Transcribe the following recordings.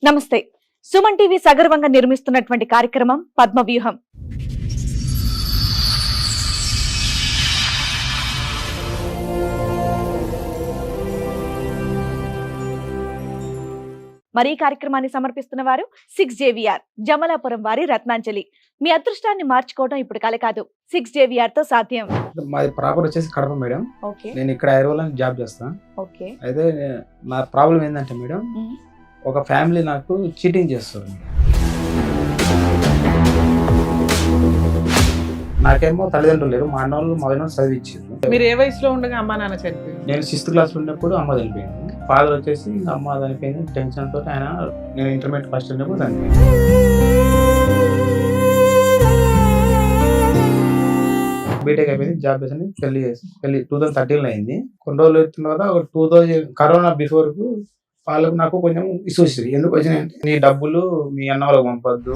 నమస్తే. సుమన్ టీవీ సగర్వంగా నిర్మిస్తున్నటువంటి కార్యక్రమం పద్మవ్యూహం. మరి ఈ కార్యక్రమాన్ని సమర్పిస్తున్న వారు 6JVR జమలాపురం వారి రత్నాంజలి. మీ అదృష్టాన్ని మార్చుకోవడం ఇప్పుడు కల కాదు, 6JVR తో సాధ్యం. మాది ప్రాపర్ వచ్చేసి కడప మేడం. ఓకే నేను ఇక్కడ హైదరాబాద్ లో జాబ్ చేస్తాను. ఓకే. అయితే నా ప్రాబ్లం ఏంటంటే మేడం, ఒక ఫ్యామిలీ నాకు చీటింగ్ చేస్తారు. నాకేమో తల్లిదండ్రులు లేరు, మా అన్నోళ్ళు మగనోళ్ళు చదివించారు. మీరు ఏ వయసులో ఉండగా అమ్మా నాన్న చనిపోయింది? నేను 6th క్లాస్ లో ఉన్నప్పుడు అమ్మ చనిపోయింది. ఫాదర్ వచ్చేసి అమ్మ చనిపోయింది టెన్షన్ తోటి, ఆయన నేను ఇంటర్మీడియట్ ఫస్ట్ ఉన్నప్పుడు చనిపోయింది. బీటెక్ అయిపోయింది, జాబ్ చేసి పెళ్లి 2013 అయింది. కొన్ని రోజులు వచ్చిన తర్వాత 2000 కరోనా బిఫోర్ కు వాళ్ళకు నాకు కొంచెం ఇష్యూస్ ఎందుకు వచ్చినాయంటే, నీ డబ్బులు మీ అన్న వాళ్ళకి పంపొద్దు.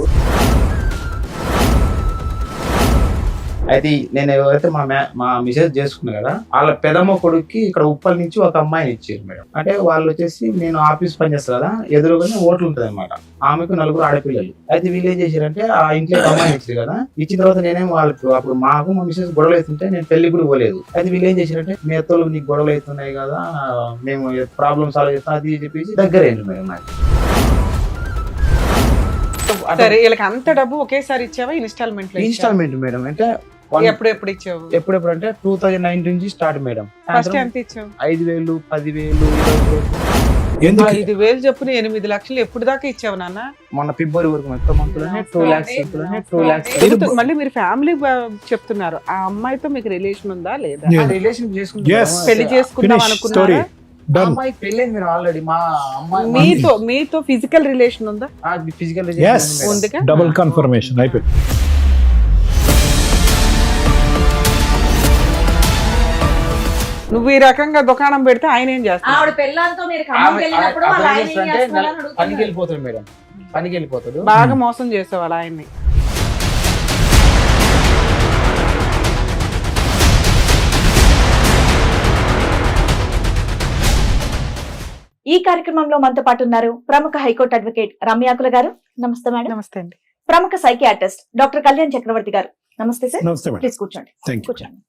అయితే నేను ఎవరైతే మా మిసెస్ చేసుకున్నా కదా, వాళ్ళ పెదమ్మ కొడుక్కి ఇక్కడ ఉప్పల్ నుంచి ఒక అమ్మాయిని ఇచ్చారు మేడం. అంటే వాళ్ళు వచ్చేసి, నేను ఆఫీస్ పని చేస్తా కదా, ఎదురుగానే హోటల్ ఉంటుంది అనమాట. ఆమెకు 4 ఆడపిల్లలు. అయితే వీళ్ళు ఏం చేశారంటే, ఆ ఇంట్లో అమ్మాయిని ఇచ్చారు కదా, ఇచ్చిన తర్వాత నేనేం వాళ్ళకు అప్పుడు మాకు మా మిసెస్ గొడవలు అవుతుంటే నేను పెళ్లి కూడా పోలేదు. అయితే వీళ్ళు ఏం చేశారంటే, మీ అత్తలు నీకు గొడవలు అవుతున్నాయి కదా, మేము ప్రాబ్లమ్ సాల్వ్ చేస్తాం అది చెప్పేసి దగ్గర అయింది మేడం నాకు. సరే, వీళ్ళకి అంత డబ్బు ఒకేసారి ఇచ్చావా? Instalment madam. అంటే ఎప్పుడు ఇచ్చావు? ఎప్పుడు అంటే 2019 నుంచి స్టార్ట్ మేడం. ఫస్ట్ ఎంత ఇచ్చావు? 5,000, 10,000, 20,000. 5,000 చొప్పున 8 లక్షలు ఎప్పుడు దాకా ఇచ్చావు నాన్న? మొన్న ఫిబ్రవరి వరకు మొత్తం మంత్లోనే 2 lakhs. మళ్ళీ మీరు ఫ్యామిలీ చెప్తున్నారు, ఆ అమ్మాయితో మీకు రిలేషన్ ఉందా లేదా? రిలేషన్ చేసుకుంటాం, పెళ్లి చేసుకుందాం అనుకున్నారా? అమ్మాయి పెళ్ళి మీరు ఆల్రెడీ మా అమ్మాయి మీతో ఫిజికల్ రిలేషన్ ఉందా? ఫిజికల్ ఉందిగా. డబుల్ కన్ఫర్మేషన్ అయిపోయింది. నువ్వు ఈ రకంగా దుకాణం పెడితే ఆయన ఏం చేస్తాడు? పనికి వెళ్ళిపోతాడు మేడం, పనికి వెళ్ళిపోతాడు. బాగా మోసం చేసేవాడు ఆయన్ని. ఈ కార్యక్రమంలో మనతో పాటు ఉన్నారు ప్రముఖ హైకోర్టు అడ్వకేట్ రమ్యాకుల గారు. నమస్తే మేడం. నమస్తే అండి. ప్రముఖ సైకియాట్రిస్ట్ డాక్టర్ కళ్యాణ్ చక్రవర్తి గారు. నమస్తే సార్. నమస్తే మేడం. ప్లీజ్ కూర్చోండి. Thank you. కూర్చోండి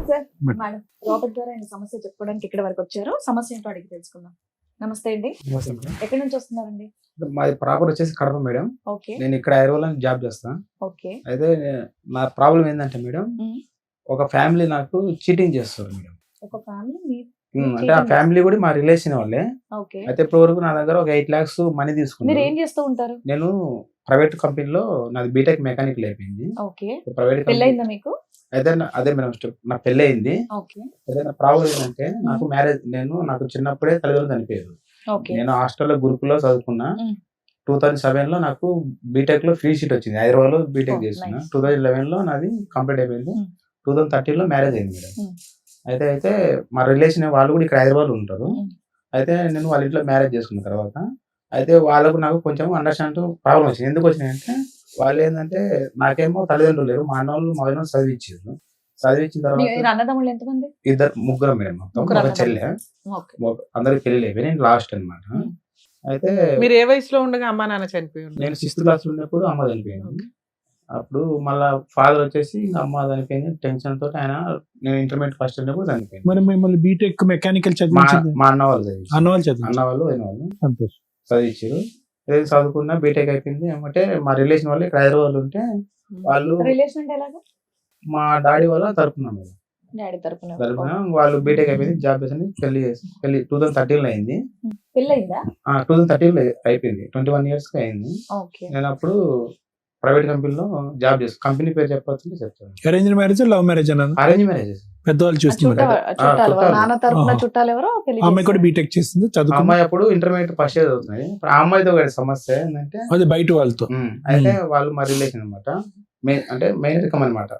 సార్. మేడం రాబర్ట్ గారు ఆయన సమస్య చెప్పుకోవడానికి ఇక్కడ వరకు వచ్చారు. సమస్య ఏంటో అడిగి తెలుసుకుందాం. నమస్తే అండి. ఎక్కడి నుంచి వస్తున్నారండి? మాది ప్రాపర్ వచ్చేసి కడప మేడం. ఓకే. నేను ఇక్కడ హైదరాబాద్ లో జాబ్ చేస్తాను. ఓకే. అయితే నా ప్రాబ్లం ఏంటంటే మేడం, ఒక ఫ్యామిలీ నాకు చీటింగ్ చేస్తారు మేడం. ఒక ఫ్యామిలీ అంటే ఆ ఫ్యామిలీ కూడా మా రిలేషన్ వాళ్ళే. ఓకే. అయితే ఇప్పటి వరకు నా దగ్గర ఒక 8 lakhs మనీ మీరు తీసుకున్నారు. ఏం చేస్తూ ఉంటారు? నేను ప్రైవేట్ కంపెనీలో, నాది బీటెక్ మెకానికల్ అయిపోయింది. ఓకే. ప్రైవేట్ పెళ్ళయిందా మీకు? అయితే అదే మేడం నా పెళ్లి అయింది. ఓకే. అయితే నా ప్రాబ్లం ఏంటంటే, నాకు మ్యారేజ్, నాకు చిన్నప్పుడే తల్లిదండ్రులు చనిపోయారు. ఓకే. నేను హాస్టల్లో గురుకుల్లో చదువుకున్నా. 2007 లో నాకు బీటెక్ లో ఫ్రీ సీట్ వచ్చింది. హైదరాబాద్ లో బీటెక్ చేస్తున్నా. 2011 లో నాది కంప్లీట్ అయిపోయింది. 2013 లో మ్యారేజ్ అయింది మేడం. అయితే మా రిలేషన్ వాళ్ళు కూడా ఇక్కడ హైదరాబాద్ లో ఉంటారు. అయితే నేను వాళ్ళ ఇంట్లో మ్యారేజ్ చేసుకున్న తర్వాత, అయితే వాళ్ళకు నాకు కొంచెం అండర్స్టాండ్ ప్రాబ్లం వచ్చింది. ఎందుకు వచ్చినాయంటే, వాళ్ళు ఏంటంటే, నాకేమో తల్లిదండ్రులు లేరు, మా అన్నోళ్ళు మగనోళ్ళు చదివించారు. చదివించిన తర్వాత అన్నదమ్ముళ్ళు ఎంతమంది? ముగ్గురం మేడం. మొత్తం ఒక చెల్లె. అందరికి పెళ్లి అయిపోయి నేను లాస్ట్ అనమాట. అయితే మీరు ఏ వయసులో ఉండగా అమ్మా నాన్న చనిపోయింది? నేను 6th క్లాస్ లో ఉన్నప్పుడు అమ్మ చనిపోయింది. అప్పుడు మళ్ళా ఫాదర్ వచ్చేసి అమ్మ చనిపోయింది టెన్షన్ తోటి, ఆయన నేను ఇంటర్మీడియట్ ఫస్ట్ ఉన్నప్పుడు చనిపోయింది. మరి మిమ్మల్ని బీటెక్ మెకానికల్ చదివించింది మా అన్న వాళ్ళు సంతోష్ చదివించారు. చదువుకున్నా బీటెక్ అయిపోయింది. ఏమంటే మా రిలేషన్ వాళ్ళు ఇక్కడ హైదరాబాద్ ఉంటే, వాళ్ళు రిలేషన్ అంటే ఎలాగా? మా డాడీ వాళ్ళ తరపున మేడం. డాడీ తరపున వాళ్ళు బీటెక్ అయిపోయింది, జాబ్ చేసి పెళ్లి 2013 లో అయింది. పెళ్ళయిందా? 2013 లో అయిపోయింది. 21 years కి అయింది. నేను అప్పుడు ప్రైవేట్ కంపెనీలో జాబ్ చేస్తాను. కంపెనీ పేరు చెప్పాల్సింటే చెప్తాను. అరేంజ్ మ్యారేజ్, లవ్ మ్యారేజ్ అన్న? Arrange marriage. పెద్దవాళ్ళు చూస్తున్నారు. నాన్న తరపున చుట్టాలు ఎవరో? అమ్మాయి కూడా బీటెక్ చేస్తుంది, చదువు. అమ్మాయి అప్పుడు ఇంటర్మీడియట్ ఫస్ట్ ఇయర్ చదువుతుంది. ఆ అమ్మాయితో ఒక సమస్య ఏంటంటే, అది బయట వాళ్ళతో. అయితే వాళ్ళు మా రిలేషన్ అనమాట. అంటే మెయిన్ రికమ్ అనమాట.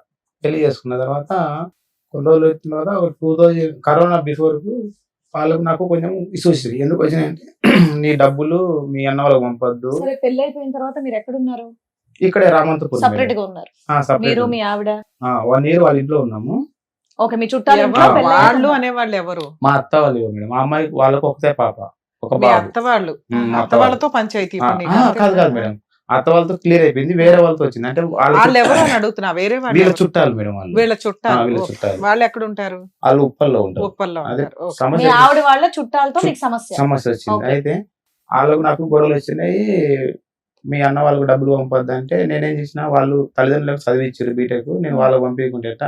పెళ్లి చేసుకున్న తర్వాత కొన్ని రోజులు వచ్చిన తర్వాత 2000 కరోనా బిఫోర్ కు వాళ్ళకు నాకు కొంచెం ఇష్యూస్ ఎందుకు వచ్చినాయంటే, నీ డబ్బులు మీ అన్న వాళ్ళకి పంపొద్దు. పెళ్లి అయిపోయిన తర్వాత మీరు ఎక్కడున్నారు? ఇక్కడే రామంతపూర్. సెపరేట్ గా ఉన్నారు మీరు, మీ ఆవిడ? 1 year వాళ్ళ ఇంట్లో ఉన్నాము. ఓకే, మీ చుట్టాలు ఎవరు? ఇంట్లో పెళ్ళయ్యాక వాళ్ళు అనేవాళ్ళు ఎవరు? మా అత్త వాళ్ళు మేడం. మా అమ్మాయి వాళ్ళకు ఒకటే పాప, ఒక మీ బాబు. అత్త వాళ్ళు. మా అత్త వాళ్ళతో పంచాయతీ ఇప్పుడు నీకు అంతేనా? కాదు మేడం, అత్త వాళ్ళతో క్లియర్ అయిపోయింది, వేరే వాళ్ళతో వచ్చింది. అంటే వాళ్ళు ఎవరు అని అడుగుతున్నా, వేరే వాళ్ళు వీళ్ళ ఎవరు? చుట్టాలు మేడం వాళ్ళు. వీళ్ళ చుట్టాలు. వీళ్ళ ఓకే. చుట్టాలు. వాళ్ళు ఎక్కడ ఉంటారు? వాళ్ళు ఉప్పల్లో ఉంటారు. ఉప్పల్లో అదే ఉంటారు. ఓకే. మీ సమస్య ఆవిడ వాళ్ళ చుట్టాలతో మీకు సమస్య. సమస్య వచ్చింది. ఓకే. అయితే వాళ్ళకు నాకు గొడవలు వచ్చినాయి. మీ అన్న వాళ్ళకు డబ్బులు పంపొద్దు అంటే నేనేం చేసిన, వాళ్ళు తల్లిదండ్రులకు చదివించారు బీటెక్, నేను వాళ్ళకి పంపించుకుంటేట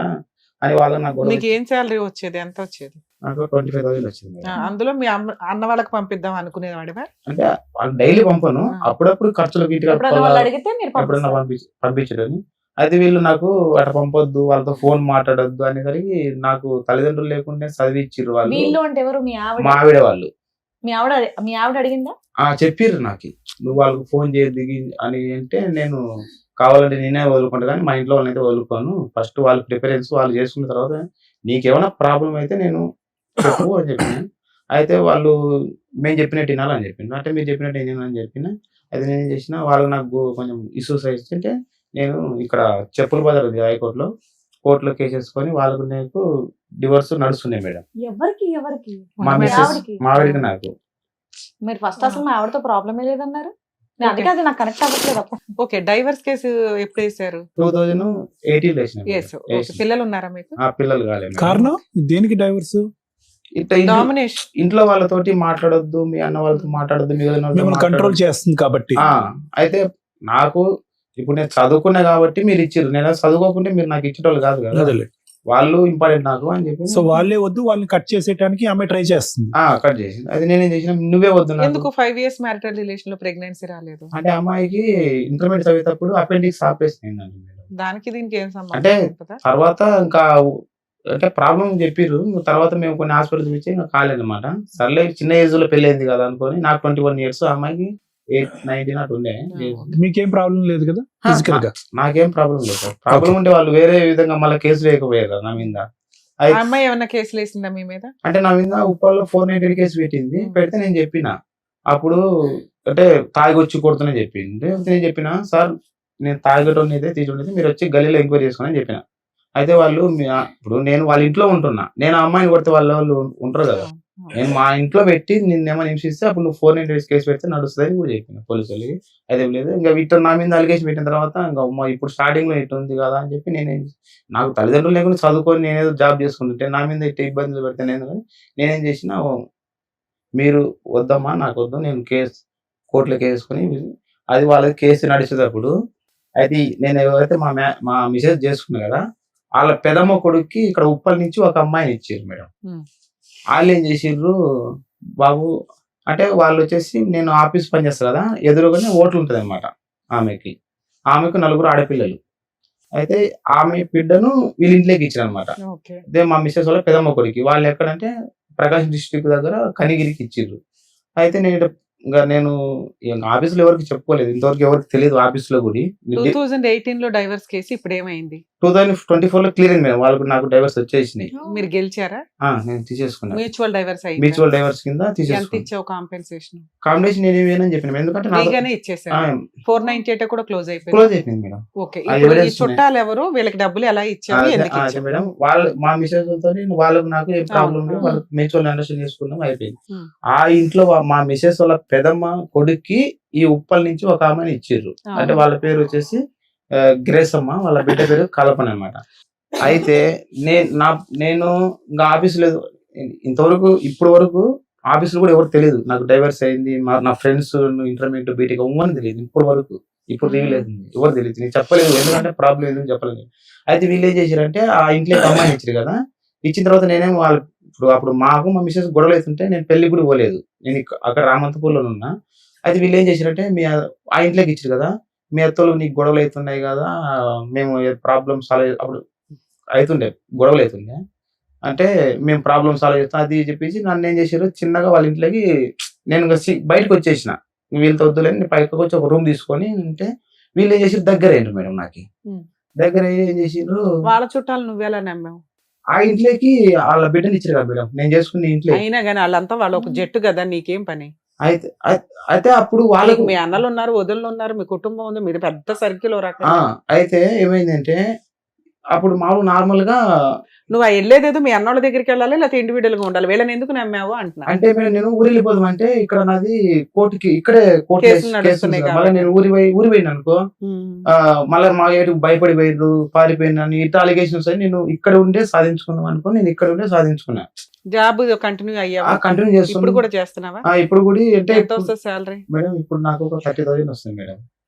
అని వాళ్ళకి నాకు గొడవ నీకు ఏం శాలరీ వచ్చేది? ఎంత వచ్చేది? నాకు 25,000 వచ్చింది మేడం. అందులో మీ అన్న వాళ్ళకి పంపిద్దాం అనుకునేవాడివా? అంటే వాళ్ళు డైలీ పంపను, అప్పుడప్పుడు ఖర్చులకు ఇంటికి ఎప్పుడైనా వాళ్ళు అడిగితే మీరు ఎప్పుడన్నా పంపిస్తారు. పంపించడని. అయితే వీళ్ళు నాకు అట్లా పంపొద్దు, వాళ్ళతో ఫోన్ మాట్లాడొద్దు అనేసరికి నాకు తల్లిదండ్రులు లేకుండా చదివిచ్చిర్రు వాళ్ళు. వీళ్ళు అంటే ఎవరు? మీ ఆవిడ. మా ఆవిడ వాళ్ళు మీ ఆవిడ అడిగిందా? చెప్పిర్రు నాకు, నువ్వు వాళ్ళకి ఫోన్ చేయద్దు అని. అంటే నేను కావాలంటే నేనే వదులుకుంటా, కానీ మా ఇంట్లో వాళ్ళని అయితే వదులుకోను. ఫస్ట్ వాళ్ళ ప్రిఫరెన్స్ వాళ్ళు చేసుకున్న తర్వాత నీకేమైనా ప్రాబ్లం అయితే నేను చెప్పు అని చెప్పిన. అయితే వాళ్ళు మేము చెప్పినట్టు వినాలని చెప్పిండు. అంటే మీరు చెప్పినట్టు ఏం వినాలని చెప్పిన. అయితే నేనేం చేసిన, వాళ్ళు నాకు కొంచెం ఇష్యూస్ అయితే నేను ఇక్కడ చెప్పుల బజార్ ఉంది హైకోర్టులో, కోర్టులో కేసు వేసుకొని వాళ్ళకు నాకు డివోర్స్ నడుస్తున్నాయి మేడం. ఎవరికి ఎవరికి? మా మీ మిస్సెస్ ఆవిడకి. మా ఆవిడకి నాకు. మీరు ఫస్ట్ అసలు మా ఆవిడతో ప్రాబ్లమే లేదన్నారు. నేను అందుకే అది నాకు కనెక్ట్ అవ్వట్లేదు అప్పుడు. ఓకే. డైవర్స్ కేసు ఎప్పుడు వేసారు? 2018 వేసిన మేడం. Yes. ఓకే. పిల్లలు ఉన్నారా మీకు? పిల్లలు కాలేదు మేడం. కారణం దేనికి డైవర్స్? ఇట్లా డామినేషన్. ఇంట్లో వాళ్ళతోటి మాట్లాడొద్దు, మీ అన్న వాళ్ళతో మాట్లాడొద్దు, మీ వదిన వాళ్ళతో మిమ్మల్ని కంట్రోల్ మాట్లాడొద్దు. చేస్తుంది కాబట్టి. అయితే నాకు ఇప్పుడు నేను చదువుకున్నా కాబట్టి మీరు ఇచ్చిర్రు, నేను చదువుకోకుంటే మీరు నాకు ఇచ్చేటోళ్ళు కాదు కదా, అదేలే. వాళ్ళు ఇంపార్టెంట్ నాకు అని చెప్పి సో వాళ్ళే వద్దు, వాళ్ళని కట్ చేసేయడానికి ఆమె ట్రై చేస్తుంది. కట్ చేసింది. అది నేనేం చేసిన, నువ్వే వద్దు నాకు. ఎందుకు 5 years మ్యారిటల్ రిలేషన్ లో ప్రెగ్నెన్సీ రాలేదు? అంటే అమ్మాయికి ఇంటర్మీడియట్ చదివేటప్పుడు అపెండిక్స్ ఆపరేషన్ అయిందండి మేడం. దానికి దీనికి ఏం సంబంధం అంటే ఉంటుందా? తర్వాత ఇంకా అంటే ప్రాబ్లం చెప్పిర్రు. తర్వాత మేము కొన్ని హాస్పిటల్ చూపించి ఇంకా కాలేదన్నమాట. సర్లే చిన్న ఏజ్ లో పెళ్లి అయింది కదా అనుకొని, నాకు 21 years, అమ్మాయికి 19 అటు ఉండే. మీకేం ప్రాబ్లం లేదు కదా ఫిజికల్ గా? నాకేం ప్రాబ్లం లేదు సార్. ప్రాబ్లం ఉంటే వాళ్ళు వేరే విధంగా మళ్ళీ కేసు వేయకపోయారు నా మీద. ఆ అమ్మాయి ఏమన్నా కేసులు వేసిందా మీ మీద? అంటే నా మీద ఉప్పల్లో 490 కేసు పెట్టింది. పెడితే నేను చెప్పిన, అప్పుడు అంటే తాగొచ్చి కొడుతున్నా చెప్పింది. నేను చెప్పిన, సార్ నేను తాగటం అయితే తీసుకుంటే మీరు వచ్చి గల్లీలో ఎంక్వైరీ చేసుకుని అని చెప్పిన. అయితే వాళ్ళు ఇప్పుడు నేను వాళ్ళ ఇంట్లో ఉంటున్నా, నేను ఆ అమ్మాయిని కొడితే వాళ్ళు ఉంటారు కదా, నేను మా ఇంట్లో పెట్టి నిన్నేమో హింసిస్తే అప్పుడు నువ్వు 490 కేసు పెడితే నడుస్తుంది కూడా చెప్పిన పోలీసు వాళ్ళకి. అయితే లేదు, ఇంకా ఇట్లా నా మీద అలిగేషన్ పెట్టిన తర్వాత ఇంకా ఇప్పుడు స్టార్టింగ్ లో ఇట్లా ఉంది కదా అని చెప్పి నాకు తల్లిదండ్రులు లేకుండా చదువుకొని నేనేదో జాబ్ చేసుకుంటుంటే నా మీద ఇట్లా ఇబ్బందులు పెడితే నేనేం చేసిన, మీరు వద్దమ్మా నాకు వద్దు, నేను కోర్టులో కేసుకొని అది వాళ్ళకి కేసు నడిచేటప్పుడు అయితే నేను ఎవరైతే మా మిసెస్ చేసుకున్నా కదా, వాళ్ళ పెదమ్మ కొడుక్కి ఇక్కడ ఉప్పల్ నుంచి ఒక అమ్మాయిని ఇచ్చారు మేడం. వాళ్ళు ఏం చేసిర్రు, బాబు అంటే వాళ్ళు వచ్చేసి నేను ఆఫీస్ పని చేస్తా కదా, ఎదురుగానే హోటల్ ఉంటుంది అనమాట ఆమెకు 4 ఆడపిల్లలు. అయితే ఆమె బిడ్డను వీళ్ళ ఇంట్లోకి ఇచ్చారు అనమాట. ఓకే. అదే మా మిస్సెస్ వాళ్ళ పెదమ్మ కొడుకు. వాళ్ళు ఎక్కడంటే ప్రకాశం డిస్ట్రిక్ట్ దగ్గర కనిగిరికి ఇచ్చిర్రు. అయితే నేను ఆఫీస్ లో ఎవరికి చెప్పుకోలేదు, ఇంతవరకు ఎవరికి తెలియదు ఆఫీస్ లో కూడా. 2018 లో డైవర్స్ కేసు ఇప్పుడు ఏమైంది? 2024 లో క్లియర్ అయింది మేడం. వాళ్ళకు నాకు డైవర్స్ వచ్చేసినాయి. మీరు గెలిచారా? నేను తీసేసుకున్నాను. మ్యూచువల్ డైవర్స్ అయింది. మ్యూచువల్ డైవర్స్ కింద ఎంత తీసేసుకున్నాను. ఇచ్చావు కాంపెన్సేషన్? కాంబినేషన్ నేనేమేనని చెప్పిన, ఎందుకంటే ఫ్రీగానే ఇచ్చేసారు. 498 కూడా క్లోజ్ అయిపోయింది. క్లోజ్ అయిపోయింది మేడం. ఓకే. ఆ ఇప్పుడు ఈ evidence చుట్టాలు ఎవరు, వీళ్ళకి డబ్బులు ఎలా ఇచ్చారు, ఎందుకు ఇచ్చారు? మేడం వాళ్ళు మా మిసెస్ తో వాళ్ళకు నాకు ఏ ప్రాబ్లం లేదు, వాళ్ళకి మ్యూచువల్ అండర్స్టాండింగ్ చేసుకున్నాం, అయిపోయింది. ఆ ఇంట్లో మా మిసెస్ వాళ్ళ పెదమ్మ కొడుక్కి ఈ ఉప్పల్ నుంచి ఒక ఆమెను ఇచ్చిర్రు. అంటే వాళ్ళ పేరు వచ్చేసి గ్రేస్ అమ్మ, వాళ్ళ బిడ్డ పేరు కల్పన అనమాట. అయితే నేను ఇంకా ఆఫీస్ లేదు ఇంతవరకు, ఇప్పటి వరకు ఆఫీసులో కూడా ఎవరు తెలియదు నాకు డైవర్స్ అయింది. నా ఫ్రెండ్స్ ఇంటర్మీడియట్ బీటెక్ ఉమ్మని తెలియదు ఇప్పటి వరకు. ఇప్పుడు రివీల్ అవుతుంది, ఎవరు తెలియదు, నేను చెప్పలేదు, ఎందుకంటే ప్రాబ్లం ఎందుకు చెప్పలేదు. అయితే వీళ్ళు ఏం చేశారంటే ఆ ఇంట్లో అమ్మాయిని ఇచ్చారు కదా, ఇచ్చిన తర్వాత నేనేమో వాళ్ళు అప్పుడు మాకు మా మిసెస్ గొడవలు అవుతుంటే నేను పెళ్లి కూడా పోలేదు, నేను అక్కడ రామంతపూర్లో ఉన్నా. అయితే వీళ్ళు ఏం చేశారంటే ఆ ఇంట్లోకి ఇచ్చారు కదా, మీ అత్తలు నీకు గొడవలు అవుతున్నాయి కదా, మేము ప్రాబ్లమ్ సాల్వ్ అప్పుడు అవుతుండే గొడవలు అవుతుండే, అంటే మేము ప్రాబ్లమ్ సాల్వ్ చేస్తాం అది చెప్పేసి నన్ను ఏం చేశారు, చిన్నగా వాళ్ళ ఇంట్లోకి నేను బయటకు వచ్చేసిన, వీళ్ళతో వద్దులేని పైకి వచ్చి ఒక రూమ్ తీసుకొని ఉంటే వీళ్ళు ఏం చేసారు, దగ్గర అయ్యారు మేడం. నాకు దగ్గర ఏం చేసారు, వాళ్ళ చుట్టాలు నువ్వెలా నమ్మావు? ఆ ఇంట్లోకి వాళ్ళ బిడ్డని ఇచ్చారు కదా మేడం, నేను చేసుకున్న ఇంట్లో. అయినా కానీ వాళ్ళంతా వాళ్ళు ఒక జట్టు కదా, నీకేం పని? అయితే అప్పుడు వాళ్ళకి మీ అన్నలు ఉన్నారు, వదులు ఉన్నారు, మీ కుటుంబం ఉంది, మీరు పెద్ద సర్కిల్ రకం. అయితే ఏమైందంటే అప్పుడు మామూలు నార్మల్ గా నువ్వు ఆ వెళ్ళేదేదో మీ అన్నోళ్ళ దగ్గరికి వెళ్ళాలి, లేకపోతే ఇండివిడువల్ గా ఉండాలి, వీళ్ళని ఎందుకు నమ్మావు అంటున్నా. అంటే మేడం నేను ఊరు వెళ్ళిపోదాం అంటే ఇక్కడ నాది కోర్టుకి ఇక్కడే కోర్టు కేసులు నడుస్తున్నాయి మళ్ళీ కాబట్టి. నేను ఊరి పోయిన అనుకో మళ్ళీ మా ఏటు భయపడి పోయిర్రు పారిపోయినాను ఇట్లా అలిగేషన్స్ అని నేను ఇక్కడ ఉండే సాధించుకున్నాం అనుకో నేను ఇక్కడ ఉండే సాధించుకున్నా. జాబ్ కంటిన్యూ అయ్యావా? కంటిన్యూ ఇప్పుడు చేస్తున్నా. కూడా చేస్తున్నావా? ఇప్పుడు కూడా అంటే ఎంత వస్తుంది శాలరీ? మేడం ఇప్పుడు నాకు ఒక 30,000 వస్తుంది మేడం.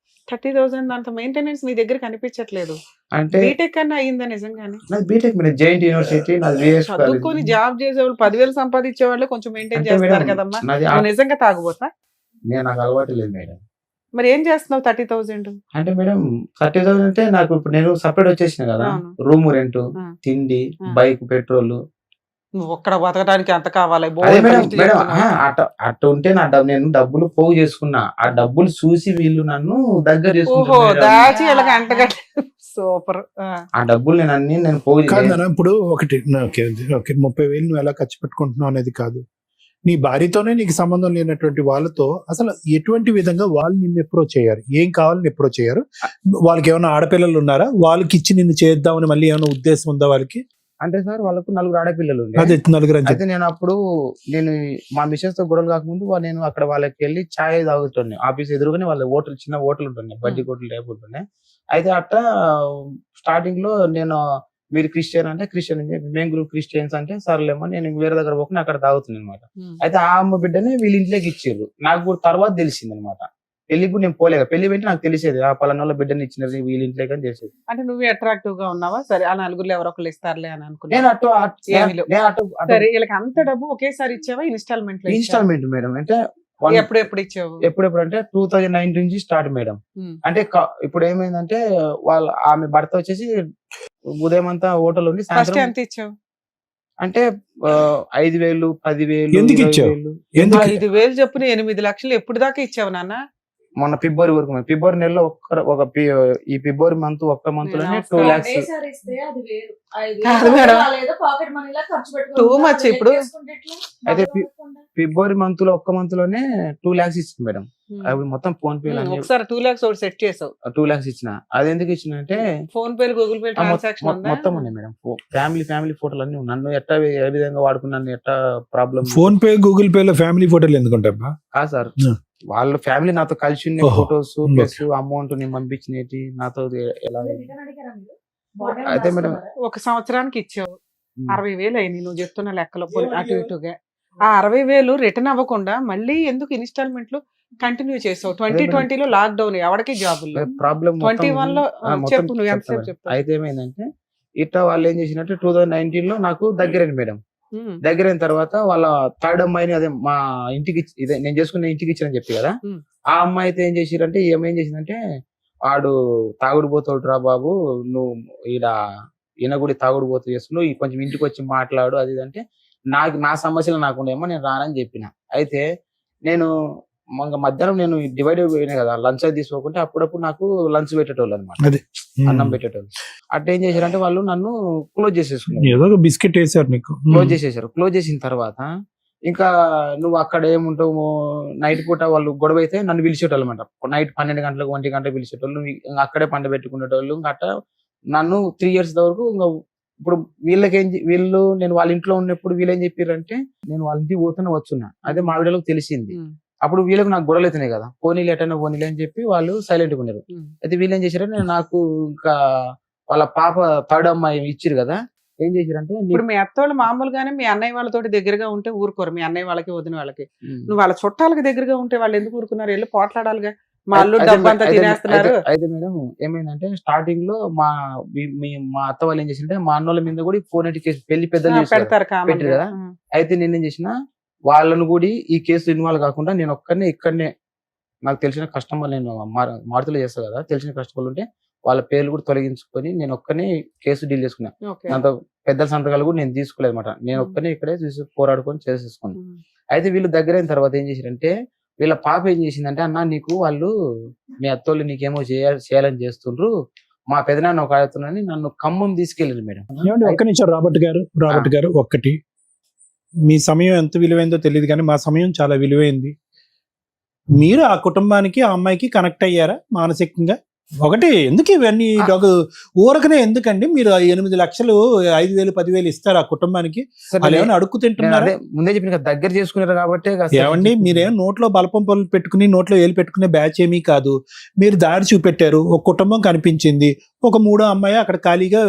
30,000 అంత మెయింటెనెన్స్ నీ దగ్గర కనిపించట్లేదు. అంటే బీటెక్ అన్నా అయిందా నిజంగానే? నాది బీటెక్ మేడం జైంట్ యూనివర్సిటీ నాది VS చదువుకొని జాబ్ చేసేవాళ్ళు 10,000 సంపాదించే వాళ్ళు కొంచెం మెయింటైన్ అంటే చేస్తారు మేడం, కదమ్మా. నాది నువ్వు నిజంగా తాగుబోతా? నేను నాకు అలవాటు లేదు మేడం. మరి ఏం చేస్తున్నావు 30,000? అంటే మేడం 30,000 అంటే నాకు ఇప్పుడు నేను సపరేట్ వచ్చేసిన కదా, అవును. రూమ్ రెంట్, ఆ. తిండి, ఆ. Bike, petrol. నువ్వు ఒక్కడ బతకడానికి ఎంత కావాలి? అదే మేడం మేడం అట్ట ఉంటే నేను డబ్బులు పోగు చేసుకున్నా. ఆ డబ్బులు చూసి వీళ్ళు నన్ను దగ్గర ఓహో, చేసుకుంటారు. దాచి ఇలాగ అంటగట్టి. సూపర్. ఆ డబ్బులు నేను పోగు కాదు నాన్న, ఇప్పుడు ఒకటి ఓకే 30,000 నువ్వు ఎలా ఖర్చు పెట్టుకుంటున్నావు అనేది కాదు. నీ భార్యతోనే నీకు సంబంధం లేనటువంటి వాళ్ళతో అసలు ఎటువంటి విధంగా వాళ్ళు నిన్ను అప్రోచ్ చేయారు, ఏం కావాలని అప్రోచ్ చేయారు? వాళ్ళకి ఏమైనా ఆడపిల్లలు ఉన్నారా? వాళ్ళకి ఇచ్చి నిన్ను చేద్దామని మళ్ళీ ఏమైనా ఉద్దేశం ఉందా వాళ్ళకి? అంటే సార్ వాళ్ళకు 4 ఆడపిల్లలు ఉండే. అదే 4 అని చెప్పి. అయితే నేను మా మిషన్స్ తో గొడవలు కాకముందు నేను అక్కడ వాళ్ళకి వెళ్ళి ఛాయ్ తాగుతుండే. ఆఫీస్ ఎదురుగానే వాళ్ళ హోటల్, చిన్న హోటల్ ఉంటుండే, బడ్డీ హోటల్ టైప్ ఉంటుండే. అయితే అట్లా స్టార్టింగ్ లో నేను మీరు క్రిస్టియన్ అంటే క్రిస్టియన్ అని చెప్పి మేము గ్రూప్ క్రిస్టియన్స్ అంటే సర్లేమో నేను వేరే దగ్గర పోకుండా అక్కడ తాగుతుంది అనమాట. అయితే ఆ అమ్మ బిడ్డని వీళ్ళ ఇంట్లోకి ఇచ్చారు. నాకు కూడా తర్వాత తెలిసింది అనమాట. పెళ్లికి కూడా నేను పోలేదు, పెళ్లి పెట్టి నాకు తెలిసేది ఆ పలానా బిడ్డని ఇచ్చినది వీళ్ళ ఇంట్లోకి అని తెలిసేది. అంటే నువ్వు అట్రాక్టివ్ గా ఉన్నావా? సరే ఆ నలుగురు ఎవరో ఒకళ్ళు ఇస్తారులే అని అనుకున్నా. నేను సరే వీళ్ళకి అంత డబ్బు ఒకేసారి ఇచ్చావా? ఇన్స్టాల్మెంట్ ఇన్స్టాల్మెంట్ మేడం అంటే ఎప్పుడు ఇచ్చావు? ఎప్పుడెప్పుడు అంటే 2019 నుంచి స్టార్ట్ మేడం. అంటే ఇప్పుడు ఏమైందంటే ఆమె భర్త వచ్చేసి ఉదయం అంతా హోటల్ ఉండి ఫస్ట్ సాయంత్రం ఎంత ఇచ్చావు? అంటే 5,000, 10,000, ఎందుకు ఇచ్చావు? 20,000. ఎందుకు? 5,000 చొప్పున 8 లక్షలు ఎప్పుడు దాకా ఇచ్చావు నాన్న? మొన్న ఫిబ్రవరి వరకు ఫిబ్రవరి నెలలో ఈ ఫిబ్రవరి మంత్ ఒక్క మంత్ లోనే 2 lakhs. కాదు మేడం, టూ మచ్ ఇప్పుడు. అయితే ఫిబ్రవరి మంత్ లో ఒక్క మంత్ లోనే 2 lakhs ఇచ్చింది మేడం. అప్పుడు మొత్తం ఫోన్ పే ఒకసారి 2 lakhs ఒకటి సెట్ చేసావు. 2 lakhs ఇచ్చిన. అది ఎందుకు ఇచ్చిన అంటే phone pay, Google pay transaction ఉందా? మొత్తం ఉన్నాయి మేడం. ఫ్యామిలీ ఫోటోలు అన్ని నన్ను ఎట్లా ఏ విధంగా వాడుకున్నాను, ఎట్లా problem. Phone pay, Google pay లో ఫ్యామిలీ ఫోటోలు ఎందుకుంటా? కాదు సార్, వాళ్ళ ఫ్యామిలీ నాతో కలిసి ఉన్న ఓహో. ఫొటోస్ ప్లస్ అమౌంట్ నేను పంపించినవి నాతో ఎలా. అయితే మేడం ఒక సంవత్సరానికి ఇచ్చావు 60,000 అయింది నువ్వు చెప్తున్న లెక్కలో అటు ఇటుగా. ఆ 60,000 రిటర్న్ అవ్వకుండా మళ్ళీ ఎందుకు ఇన్స్టాల్మెంట్లు కంటిన్యూ చేసావు? 2020 లో లాక్ డౌన్, ఎవరికి జాబులు? ప్రాబ్లం 21 లో చెప్పు, నువ్వు ఎంతసేపు చెప్తావు? అయితే ఏమైందంటే ఇట్లా వాళ్ళు ఏం చేసినట్టు 2019 లో నాకు దగ్గరైంది మేడం. దగ్గరైన తర్వాత వాళ్ళ థర్డ్ అమ్మాయిని అదే మా ఇంటికి ఇదే నేను చేసుకున్న ఇంటికి ఇచ్చానని చెప్పి కదా, ఆ అమ్మాయి అయితే ఏం చేసిరంటే ఏం చేసిందంటే వాడు తాగుడు పోతాడు రా బాబు, నువ్వు ఈయన కూడా తాగుడు పోతూ చేస్తున్నావు, కొంచెం ఇంటికి వచ్చి మాట్లాడు అది అంటే నా సమస్యలు నాకుండేమో నేను రానని చెప్పిన. అయితే నేను మధ్యాహ్నం నేను డివైడ్ అయిపోయినా కదా, లంచ్ అది తీసుకోకుంటే అప్పుడప్పుడు నాకు లంచ్ పెట్టేటోళ్ళు అనమాట, అన్నం పెట్టేటోళ్ళు. అట్లా ఏం చేశారంటే వాళ్ళు నన్ను క్లోజ్ చేసేసుకున్నారు. ఏదో ఒక బిస్కెట్ వేసారు నీకు. క్లోజ్ చేసేసారు. క్లోజ్ చేసిన తర్వాత ఇంకా నువ్వు అక్కడ ఏముంటావు, నైట్ పూట వాళ్ళు గొడవ అయితే నన్ను పిలిచేటోళ్ళు అనమాట. నైట్ 12 గంటలకు 1 గంట పిలిచేటోళ్ళు, అక్కడే పంట పెట్టుకునేటోళ్ళు. ఇంకా అట్లా నన్ను 3 years వరకు ఇంకా ఇప్పుడు వీళ్ళు నేను వాళ్ళ ఇంట్లో ఉన్నప్పుడు వీళ్ళు ఏం చెప్పారంటే నేను వాళ్ళ ఇంటికి పోతూనే వచ్చున్నా. అదే మా వీళ్ళకి తెలిసింది. అప్పుడు వీళ్ళకి నాకు గొడవలు అవుతున్నాయి కదా, పోనీలు ఎటైనా పోనీలు అని చెప్పి వాళ్ళు సైలెంట్ గా ఉన్నారు. అయితే వీళ్ళు ఏం చేశారంటే నాకు ఇంకా వాళ్ళ పాప థర్డ్ అమ్మాయి ఇచ్చిరు కదా, ఏం చేశారంటే ఇప్పుడు మీ అత్త వాళ్ళు మామూలుగానే మీ అన్నయ్య వాళ్ళతో దగ్గరగా ఉంటే ఊరుకోరు, మీ అన్నయ్య వాళ్ళకి వదిన వాళ్ళకి. నువ్వు వాళ్ళ చుట్టాలకి దగ్గరగా ఉంటే వాళ్ళు ఎందుకు ఊరుకున్నారు? వెళ్ళి పోట్లాడాలిగా, మా అల్లు డబ్బు అంతా తినేస్తున్నారు. అయితే మేడం ఏమైందంటే స్టార్టింగ్ లో మా అత్త వాళ్ళు ఏం చేసింటే మా అన్నోళ్ళ మీద కూడా ఫోన్ కేసు పెళ్లి పెద్దలు పెడతారు పెట్టారు కదా. అయితే నేనేం చేసిన వాళ్ళను కూడా ఈ కేసు ఇన్వాల్వ్ కాకుండా నేను ఒక్కనే ఇక్కడనే నాకు తెలిసిన కస్టమర్, నేను మారుతులు చేస్తాను కదా, తెలిసిన కస్టమర్లు ఉంటే వాళ్ళ పేర్లు కూడా తొలగించుకొని నేను ఒక్కనే కేసు డీల్ చేసుకున్నా. దాంతో పెద్దల సంతకాలు కూడా నేను తీసుకోలేదు అనమాట. నేను ఒక్కనే ఇక్కడే పోరాడుకొని చేసేసుకున్నాను. అయితే వీళ్ళు దగ్గరైన తర్వాత ఏం చేశారంటే వీళ్ళ పాప ఏం చేసిందంటే, అన్న నీకు వాళ్ళు మీ అత్తోళ్ళు నీకేమో చేయాలని చేస్తుండ్రు, మా పెదనాన్న ఒక ఆడుతున్నాని నన్ను ఖమ్మం తీసుకెళ్ళింది మేడం. ఒక్క నిమిషం రాబర్ట్ గారు ఒక్కటి, మీ సమయం ఎంత విలువైందో తెలియదు కానీ మా సమయం చాలా విలువైంది. మీరు ఆ కుటుంబానికి ఆ అమ్మాయికి కనెక్ట్ అయ్యారా మానసికంగా? ఒకటి ఎందుకు ఇవన్నీ ఊరకనే ఎందుకండి మీరు 8 లక్షలు 5,000 10,000 ఇస్తారు ఆ కుటుంబానికి? సార్ వాళ్ళు ఏమైనా అడుక్కు నేను తింటున్నారా? అదే ముందే చెప్పిన కదా, దగ్గర చేసుకున్నారు కాబట్టి ఏమండి మీరేం నోట్లో బలపం పనులు పెట్టుకుని నోట్లో ఏలు పెట్టుకునే బ్యాచ్ ఏమీ కాదు. మీరు దారి చూపెట్టారు, ఒక కుటుంబం కనిపించింది, ఒక 3వ అమ్మాయి అక్కడ ఖాళీగా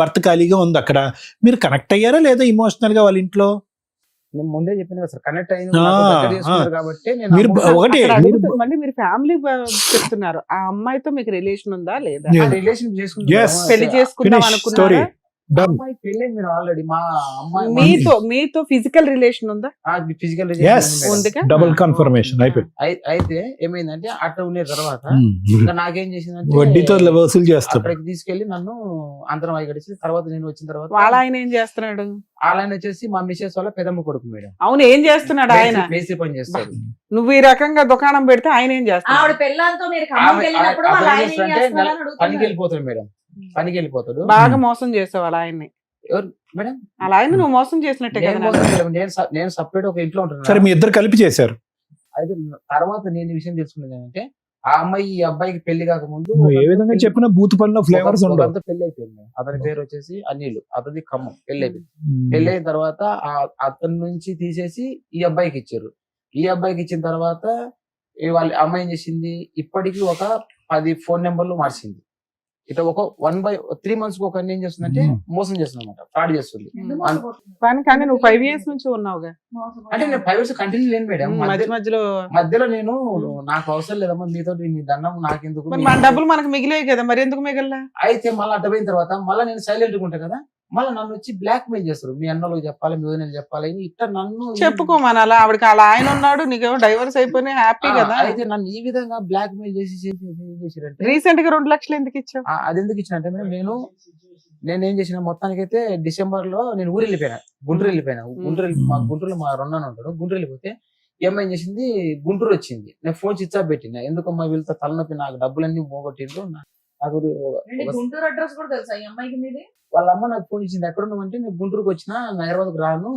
భర్త ఖాళీగా ఉంది. అక్కడ మీరు కనెక్ట్ అయ్యారా లేదా ఇమోషనల్ గా వాళ్ళ ఇంట్లో? నేను ముందే చెప్పిన కదా సార్, కనెక్ట్ అయింది ఆ, దగ్గర చేసుకున్నారు కాబట్టి నేను మీరు అమౌంట్ ఒకటి అక్కడ మీరు అడుగుతూ మళ్ళీ మీరు ఫ్యామిలీ చెప్తున్నారు, ఆ అమ్మాయితో మీకు రిలేషన్ ఉందా లేదా? Yeah. Relation Yes. చేసుకున్నాను. పెళ్లి చేసుకుందాం Finish అనుకున్నారా? story. Done. అమ్మాయి పెళ్ళి మీరు ఆల్రెడీ మా అమ్మాయి మీతో ఫిజికల్ రిలేషన్ ఉందా? Physical Yes. ఉందిగా? డబుల్ కన్ఫర్మేషన్ అయిపోయింది. అయితే ఏమైందంటే అట్లా ఉన్న తర్వాత Hmm. ఇంకా నాకేం చేసిందంటే వడ్డీతో వసూలు చేస్తారు. అక్కడికి తీసుకెళ్లి నన్ను అంతరం అయ్యి తర్వాత నేను వచ్చిన తర్వాత వాళ్ళ ఆయన ఏం చేస్తున్నాడు? ఆయన వచ్చేసి మా మిసెస్ వాళ్ళ పెదమ్మ కొడుకు మేడం. అవును, ఏం చేస్తున్నాడు ఆయన? మేస్త్రి పని చేస్తాడు. నువ్వు ఈ రకంగా దుకాణం పెడితే ఆయన ఏం ఆవిడ చేస్తాడు? పెళ్ళాంతో మీరు ఖమ్మంకి వెళ్ళినప్పుడు వాళ్ళ ఆయన ఏం చేస్తున్నారని పనికి అడుగుతున్నారు. వెళ్ళిపోతాడు మేడం, పనికి వెళ్ళిపోతాడు. బాగా మోసం చేసావు వాళ్ళ ఆయన్ని. ఎవరు మేడం? అలా ఆయన నువ్వు మోసం చేసినట్టే నేను కదా. మోసం చేయలేదు. నేను సపరేట్ ఒక ఇంట్లో సరే ఉంటున్నాను. మీ ఇద్దరు కలిపి చేశారు. అయితే తర్వాత నేను ఈ విషయం తెలుసుకున్నది ఏంటంటే, ఆ అమ్మాయి ఈ అబ్బాయికి పెళ్లి కాకముందు నువ్వు ఏ విధంగా చెప్పినా బూత్ పనిలో ఫ్లేవర్స్ ఉండవు. ఒకంతా పెళ్లి అయిపోయింది. అతని పేరు వచ్చేసి అనిల్, అతని ఖమ్మం. పెళ్లి అయిపోయింది. పెళ్లి అయిన తర్వాత అతని నుంచి తీసేసి ఈ అబ్బాయికి ఇచ్చారు. ఈ అబ్బాయికి ఇచ్చిన తర్వాత వాళ్ళ అమ్మాయి ఏం చేసింది, ఇప్పటికి ఒక 10 ఫోన్ నెంబర్లు మార్చింది. ఇట్లా ఒక 3 months ఒక ఏం చేస్తుందంటే మోసం చేస్తుంది అనమాట, ఫ్రాడ్ చేస్తుంది. కానీ నువ్వు 5 years నుంచి ఉన్నావుగా. అంటే నేను 5 years కంటిన్యూ లేను మేడం. మధ్యలో మధ్యలో నేను నాకు అవసరం లేదమ్మా మీతో, మీ దండం నాకెందుకు. మరి మన డబ్బులు మనకు మిగిలేవి కదా, మరి ఎందుకు మిగల్లా? అయితే మళ్ళీ అడ్డపోయిన తర్వాత మళ్ళీ నేను సైలెంట్ గా ఉంటా కదా, మళ్ళీ నన్ను వచ్చి బ్లాక్ మెయిల్ చేస్తారు. మీ అన్నలకు చెప్పాలి, మీ వదినలకు చెప్పాలి, ఇట్లా నన్ను చెప్పుకోమనాలా? ఆవిడకి అలా ఆయన ఉన్నాడు, నీకేమో డైవర్స్ అయిపోయినా హ్యాపీ కదా. అయితే నన్ను ఈ విధంగా బ్లాక్ మెయిల్ చేసి చేసిరంటే రీసెంట్ గా 2 లక్షలు ఎందుకు ఇచ్చావు? అది ఎందుకు ఇచ్చినంటే మేడం, నేను ఏం చేసిన మొత్తానికైతే డిసెంబర్ లో నేను ఊరు వెళ్ళిపోయినా, గుంటూరు వెళ్ళిపోయినా. గుంటూరులో మా రెండన్న ఉంటాడు. గుంటూరు వెళ్ళిపోతే ఏం చేసింది, గుంటూరు వచ్చింది. నేను ఫోన్ స్విచ్ ఆఫ్ పెట్టిన. ఎందుకమ్మా వీళ్ళతో తలనొప్పి, నాకు డబ్బులన్నీ పోగొట్టిండ్రు. నాకు గుంటూరు అడ్రస్ కూడా తెలుసా ఈ అమ్మాయికి మీది? వాళ్ళ అమ్మ నాకు ఫోన్ ఇచ్చింది, ఎక్కడ ఉన్నామంటే నేను గుంటూరుకు వచ్చినా, హైదరాబాద్కు రాను,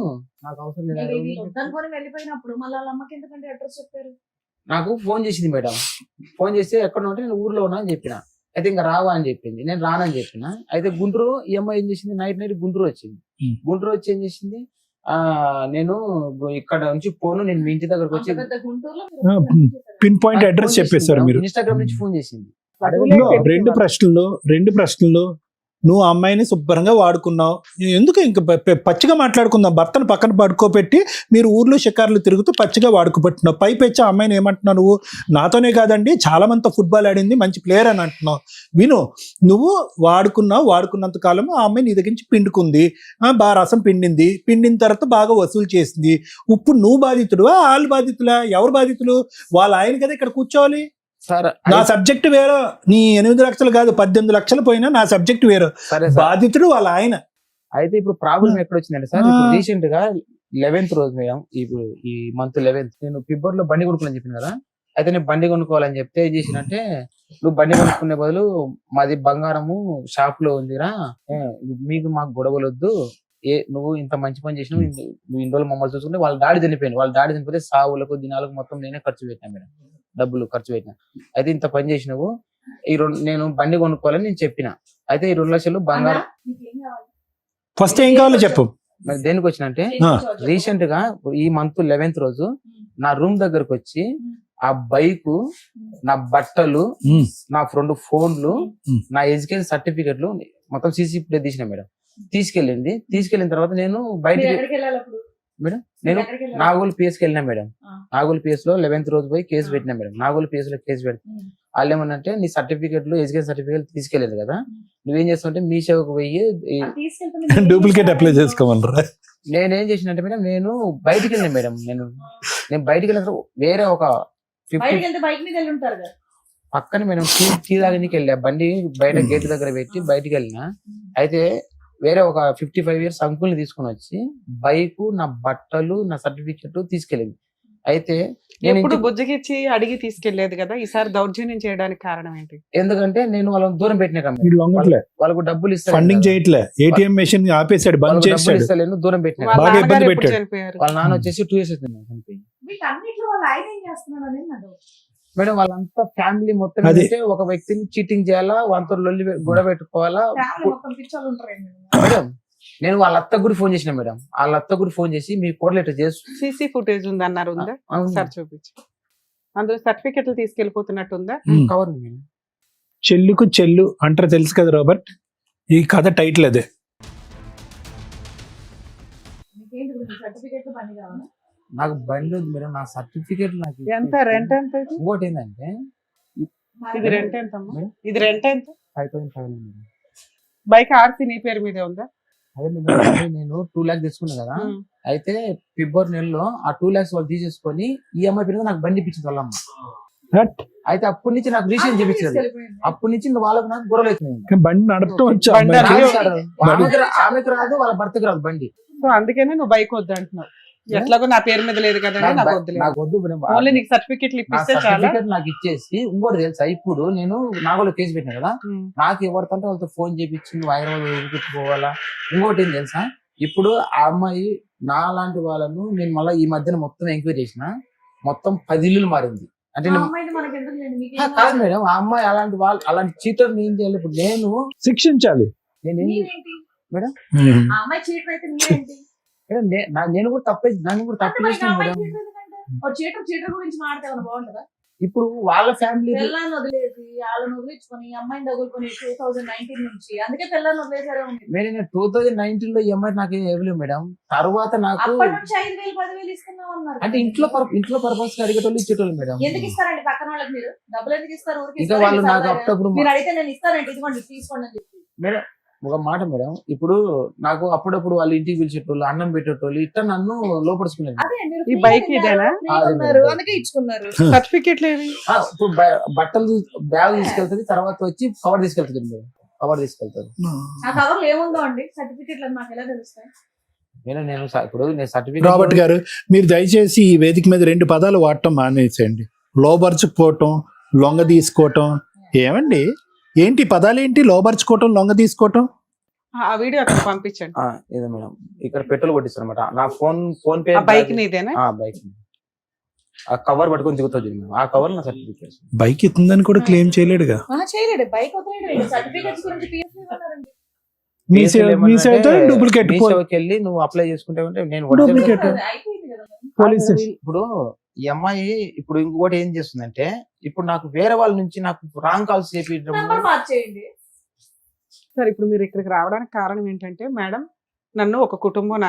నాకు అవసరం లేదు. అనుకొని వెళ్ళిపోయినప్పుడు మళ్ళీ వాళ్ళ అమ్మకి ఎందుకంటే అడ్రస్ చెప్పారు? నాకు ఫోన్ చేసింది మేడం. ఫోన్ చేస్తే ఎక్కడ ఉంటే నేను ఊర్లో ఉన్నా అని చెప్పిన. అయితే ఇంకా రావా అని చెప్పింది. నేను రానని చెప్పిన. అయితే గుంటూరు ఈ అమ్మాయి ఏం చేసింది, నైట్ గుంటూరు వచ్చింది. గుంటూరు వచ్చి ఏం చేసింది, నేను ఇక్కడ నుంచి ఫోన్, నేను మీ ఇంటి దగ్గరకు వచ్చి పిన్ పాయింట్ అడ్రస్ చెప్పేశారు మీరు. ఇన్స్టాగ్రామ్ నుంచి ఫోన్ చేసింది. రెండు ప్రశ్నలు నువ్వు ఆ అమ్మాయిని శుభ్రంగా వాడుకున్నావు. ఎందుకు ఇంకా పచ్చిగా మాట్లాడుకుందాం. భర్తను పక్కన పడుకోబెట్టి మీరు ఊర్లో షికార్లు తిరుగుతూ పచ్చిగా వాడుకోబెట్టినావు. పైపెచ్చి ఆ అమ్మాయిని ఏమంటున్నావు నువ్వు? నాతోనే కాదండి చాలా మందితో ఫుట్బాల్ ఆడింది, మంచి ప్లేయర్ అని అంటున్నావు. విను, నువ్వు వాడుకున్నంత కాలం ఆ అమ్మాయి నీ దగ్గర నుంచి పిండుకుంది, బాగా రసం పిండిన తర్వాత బాగా వసూలు చేసింది. ఇప్పుడు నువ్వు బాధితుడువా, వాళ్ళు బాధితులా? ఎవరు బాధితులు? వాళ్ళ ఆయన కదా ఇక్కడ కూర్చోవాలి. నా సబ్జెక్ట్ వేరు. నీ 8 లక్షలు కాదు 18 లక్షలు పోయినా నా సబ్జెక్ట్ వేరు. బాధితుడు వాళ్ళ ఆయన. అయితే ఇప్పుడు ప్రాబ్లం ఎక్కడ వచ్చిందంటే సార్, రీసెంట్ గా 11th రోజు మేడం, ఇప్పుడు ఈ మంత్ 11th నేను ఫిబ్రవరిలో బండి కొనుక్కోవాలని చెప్పిన కదా. అయితే నేను బండి కొనుక్కోవాలని చెప్తే ఏం చేసినంటే, నువ్వు బండి కొనుక్కునే బదులు మాది బంగారము షాప్ లో ఉందిరా, మీకు మాకు గొడవలు వద్దు, నువ్వు ఇంత మంచి పని చేసినావు, నువ్వు ఇన్ని రోజులు మమ్మల్ని చూసుకుంటే వాళ్ళ డాడీ చనిపోయింది. వాళ్ళ డాడీ చనిపోతే సావులకు దినాలకు మొత్తం నేనే ఖర్చు పెట్టినా మేడం, డబ్బులు ఖర్చు పెట్టినా. అయితే ఇంత పని చేసినావు, నేను బండి కొనుక్కోవాలని నేను చెప్పిన. అయితే ఈ 2 లక్షలు బంగారం. ఫస్ట్ ఏం కావాలో చెప్పు. మరి దేనికి వచ్చినంటే, రీసెంట్ గా ఈ మంత్ 11th రోజు నా రూమ్ దగ్గరకు వచ్చి ఆ బైక్, నా బట్టలు, నా 2 ఫోన్లు, నా ఎడ్యుకేషన్ సర్టిఫికెట్లు మొత్తం సీసీ ఫుటేజ్ తీసిన మేడం. తీసుకెళ్ళిన తర్వాత నేను బయటికి మేడం, నేను నాగోల్ పిఎస్కి వెళ్ళినా మేడం. నాగోల్ పిఎస్ లో 11th రోజు పోయి కేసు పెట్టినా మేడం. నాగోల్ పిఎస్ లో కేసు పెడితే వాళ్ళు ఏమన్నంటే, నీ సర్టిఫికెట్లు, ఎడ్యుకేషన్ సర్టిఫికెట్ తీసుకెళ్ళలేదు కదా, నువ్వేం చేస్తావంటే మీ సేవకు పోయి డూప్లికేట్ అప్లై చేసుకోమన్నారా? నేనేం చేసినంటే మేడం, నేను బయటికి వెళ్ళినా మేడం. నేను బయటికి వెళ్ళిన వేరే ఒక 50 పక్కన మేడం టీ తాగడానికి వెళ్ళా. బండి బయట గేట్ దగ్గర పెట్టి బయటికి వెళ్ళినా. అయితే వేరే ఒక 55 years అంకుల్ని తీసుకుని వచ్చి బైక్, నా బట్టలు, నా సర్టిఫికెట్ తీసుకెళ్ళింది. అయితే నేను బుజ్జగిచ్చి అడిగి తీసుకెళ్లేదు కదా, ఈసారి దౌర్జన్యం చేయడానికి కారణం ఏంటి? ఎందుకంటే నేను వాళ్ళని దూరం పెట్టినా, వాళ్ళకు డబ్బులు ఇస్తాను, ఫండింగ్ చేయట్లే, ఏటీఎం మెషిన్ ఆపేసాడు, బంద్ చేస్తాడు, దూరం పెట్టినా. బాగా ఇబ్బంది పెట్టాడు. వాళ్ళ నాన్న వచ్చేసి 2 years అవుతుంది చనిపోయింది. మేడం వాళ్ళంతా ఫ్యామిలీ మొత్తం అది. ఏంటంటే ఒక వ్యక్తిని చీటింగ్ చేయాలా, వాళ్ళతో లొల్లి గొడవ పెట్టుకోవాలా. మేడం నేను వాళ్ళ అత్త గురి ఫోన్ చేసిన మేడం, వాళ్ళ అత్త గురి ఫోన్ చేసి మీ కోడలు ఇట్లా చేస్తూ సీసీ ఫుటేజ్ ఉంది అన్నారు, ఉందా ఒకసారి చూపించు. అందులో సర్టిఫికెట్లు తీసుకెళ్లిపోతున్నట్టుందా? కవర్ ఉంది మేడం. చెల్లుకు చెల్లు అంటారు తెలుసు కదా రాబర్ట్, ఈ కథ టైటిల్ అదే. నాకు బండి ఉంది మేడం, నా సర్టిఫికేట్ నాకు ఎంత రెంట్ ఎంత ఇది? ఇంకోటి ఏంటంటే ఇది రెంట్ ఎంత అమ్మా? మేడం? ఇది రెంట్ ఎంత? 5,500 మేడం. బైక్ ఆర్సీ నీ పేరు మీదే ఉందా? అదే మేడం, అదే నేను 2 lakhs తీసుకున్నా కదా, అయితే ఫిబ్రవరి నెలలో ఆ 2 lakhs వాళ్ళు తీసేసుకొని ఈఎంఐ పేరు నాకు బండి ఇప్పించింది వాళ్ళమ్మ. What? అయితే అప్పటి నుంచి నాకు రీసెంట్ చూపించదు, అప్పటి నుంచి ఇంకా వాళ్ళకి నాకు గొడవలు అవుతున్నాయి. కానీ బండి నడపటం వచ్చా బండి అమ్మాయికి? ఆమెకు రాదు, వాళ్ళ భర్తకు రాదు బండి. సో అందుకనే నువ్వు బైక్ వద్దు అంటున్నావు. ఎట్లాగో నా పేరు మీద లేదు కదా అని నాకు వద్దులేదు. నాకు వద్దు మేడం. ఓన్లీ నీకు సర్టిఫికెట్లు నా ఇప్పిస్తే చాలా. సర్టిఫికేట్ నాకు ఇచ్చేసి ఇంకోటి తెలుసా, ఇప్పుడు నేను నాగోలో కేసు పెట్టినా కదా, నాకు ఎవరితో వాళ్ళతో ఫోన్ చేయించి నువ్వు హైదరాబాద్ పెట్టుకోవాలా. ఇంకోటి ఏం తెలుసా, ఇప్పుడు ఆ అమ్మాయి నా లాంటి వాళ్ళను నేను మళ్ళీ ఈ మధ్యన మొత్తం ఎంక్వైరీ చేసిన, మొత్తం 10 ఇల్లులు మారింది. అంటే కాదు మేడం, ఆ అమ్మాయి అలాంటి వాళ్ళు అలాంటి చీటర్ ఏం చేయాలి ఇప్పుడు నేను శిక్షించాలి. నేనేం మేడం మేడం నేను కూడా తప్పే, నన్ను కూడా తప్పు చేసిన మేడం. ఇప్పుడు వాళ్ళ ఫ్యామిలీ పిల్లల్ని వదిలేసి వాళ్ళని వదిలించుకొని అమ్మాయిని తగులుకొని 2019 నుంచి అందుకే పిల్లల్ని వదిలేసారే ఉంది. మేడం 2019 లో ఈఎంఐ నాకు ఇవ్వలేదు మేడం. తర్వాత నాకు అప్పటి నుంచి 5,000 10,000 ఇస్తున్నాం అన్నారు. అంటే ఇంట్లో పర్పస్ అడిగేటోళ్ళు ఇచ్చేటోళ్ళు మేడం. ఎందుకు ఇస్తారండి పక్కన వాళ్ళకి? మీరు డబ్బులు ఎందుకు ఇస్తారు? ఊరికి ఇంకా వాళ్ళు నాకు అప్పుడప్పుడు మీరు అడిగితే నేను ఇస్తానండి, ఇదిగోండి తీసుకోండి అని చెప్పి. మేడం ఒక మాట మేడం, ఇప్పుడు నాకు అప్పుడప్పుడు వాళ్ళు ఇంటికి పిలిచేటోళ్ళు, అన్నం పెట్టేటోళ్ళు, ఇట్లా నన్ను లోపడుచుకునేది. అదే మీరు ఈ బైక్ ఇదేనా? ఉన్నారు అందుకే ఇచ్చుకున్నారు. సర్టిఫికెట్లు ఏవి? ఇప్పుడు బట్టలు బ్యాగ్ తీసుకెళ్తుంది, తర్వాత వచ్చి కవర్ తీసుకెళ్తుంది మేడం, కవర్ తీసుకెళ్తారు. ఆ కవర్లు ఏముందో అండి సర్టిఫికెట్లు మాకు ఎలా తెలుస్తాయి? ఇప్పుడు నేను సర్టిఫికేట్ రాబర్ట్ గారు, మీరు దయచేసి ఈ వేదిక మీద 2 పదాలు వాడటం మానేసేయండి. లోబర్చుకోవటం, లొంగ తీసుకోవటం. ఏమండి ఏంటి పదాలు ఏంటి? లోబర్చుకోవటం, లొంగ తీసుకోవటం. ఆ వీడియో అక్కడ పంపించండి. ఇదే మేడం, ఇక్కడ పెట్రోల్ కొట్టిస్తారు అనమాట. నా ఫోన్ పే ఆ బైక్ నీదేనా? బైక్ ఆ కవర్ పట్టుకొని దిగుతుంది మేడం, ఆ కవర్ నా సర్టిఫికేట్. బైక్ ఎత్తుందని కూడా క్లెయిమ్ చేయలేడుగా. చేయలేడు, బైక్ వదిలేడు. సర్టిఫికెట్స్ గురించి PSC అన్నారండి. మీ సేవతో డూప్లికేట్ వెళ్ళి నువ్వు అప్లై చేసుకుంటే నేను డూప్లికేట్ అయిపోయింది కదా. పోలీస్ ఇప్పుడు ఈ అమ్మాయి ఇప్పుడు ఇంకోటి ఏం చేస్తుందంటే, ఇప్పుడు నాకు వేరే వాళ్ళ నుంచి నాకు రాంగ్ కాల్స్ చేపించడం. నెంబర్ మార్చేయండి. సరే, ఇప్పుడు మీరు ఇక్కడికి రావడానికి కారణం ఏంటంటే, మేడం నన్ను ఒక కుటుంబం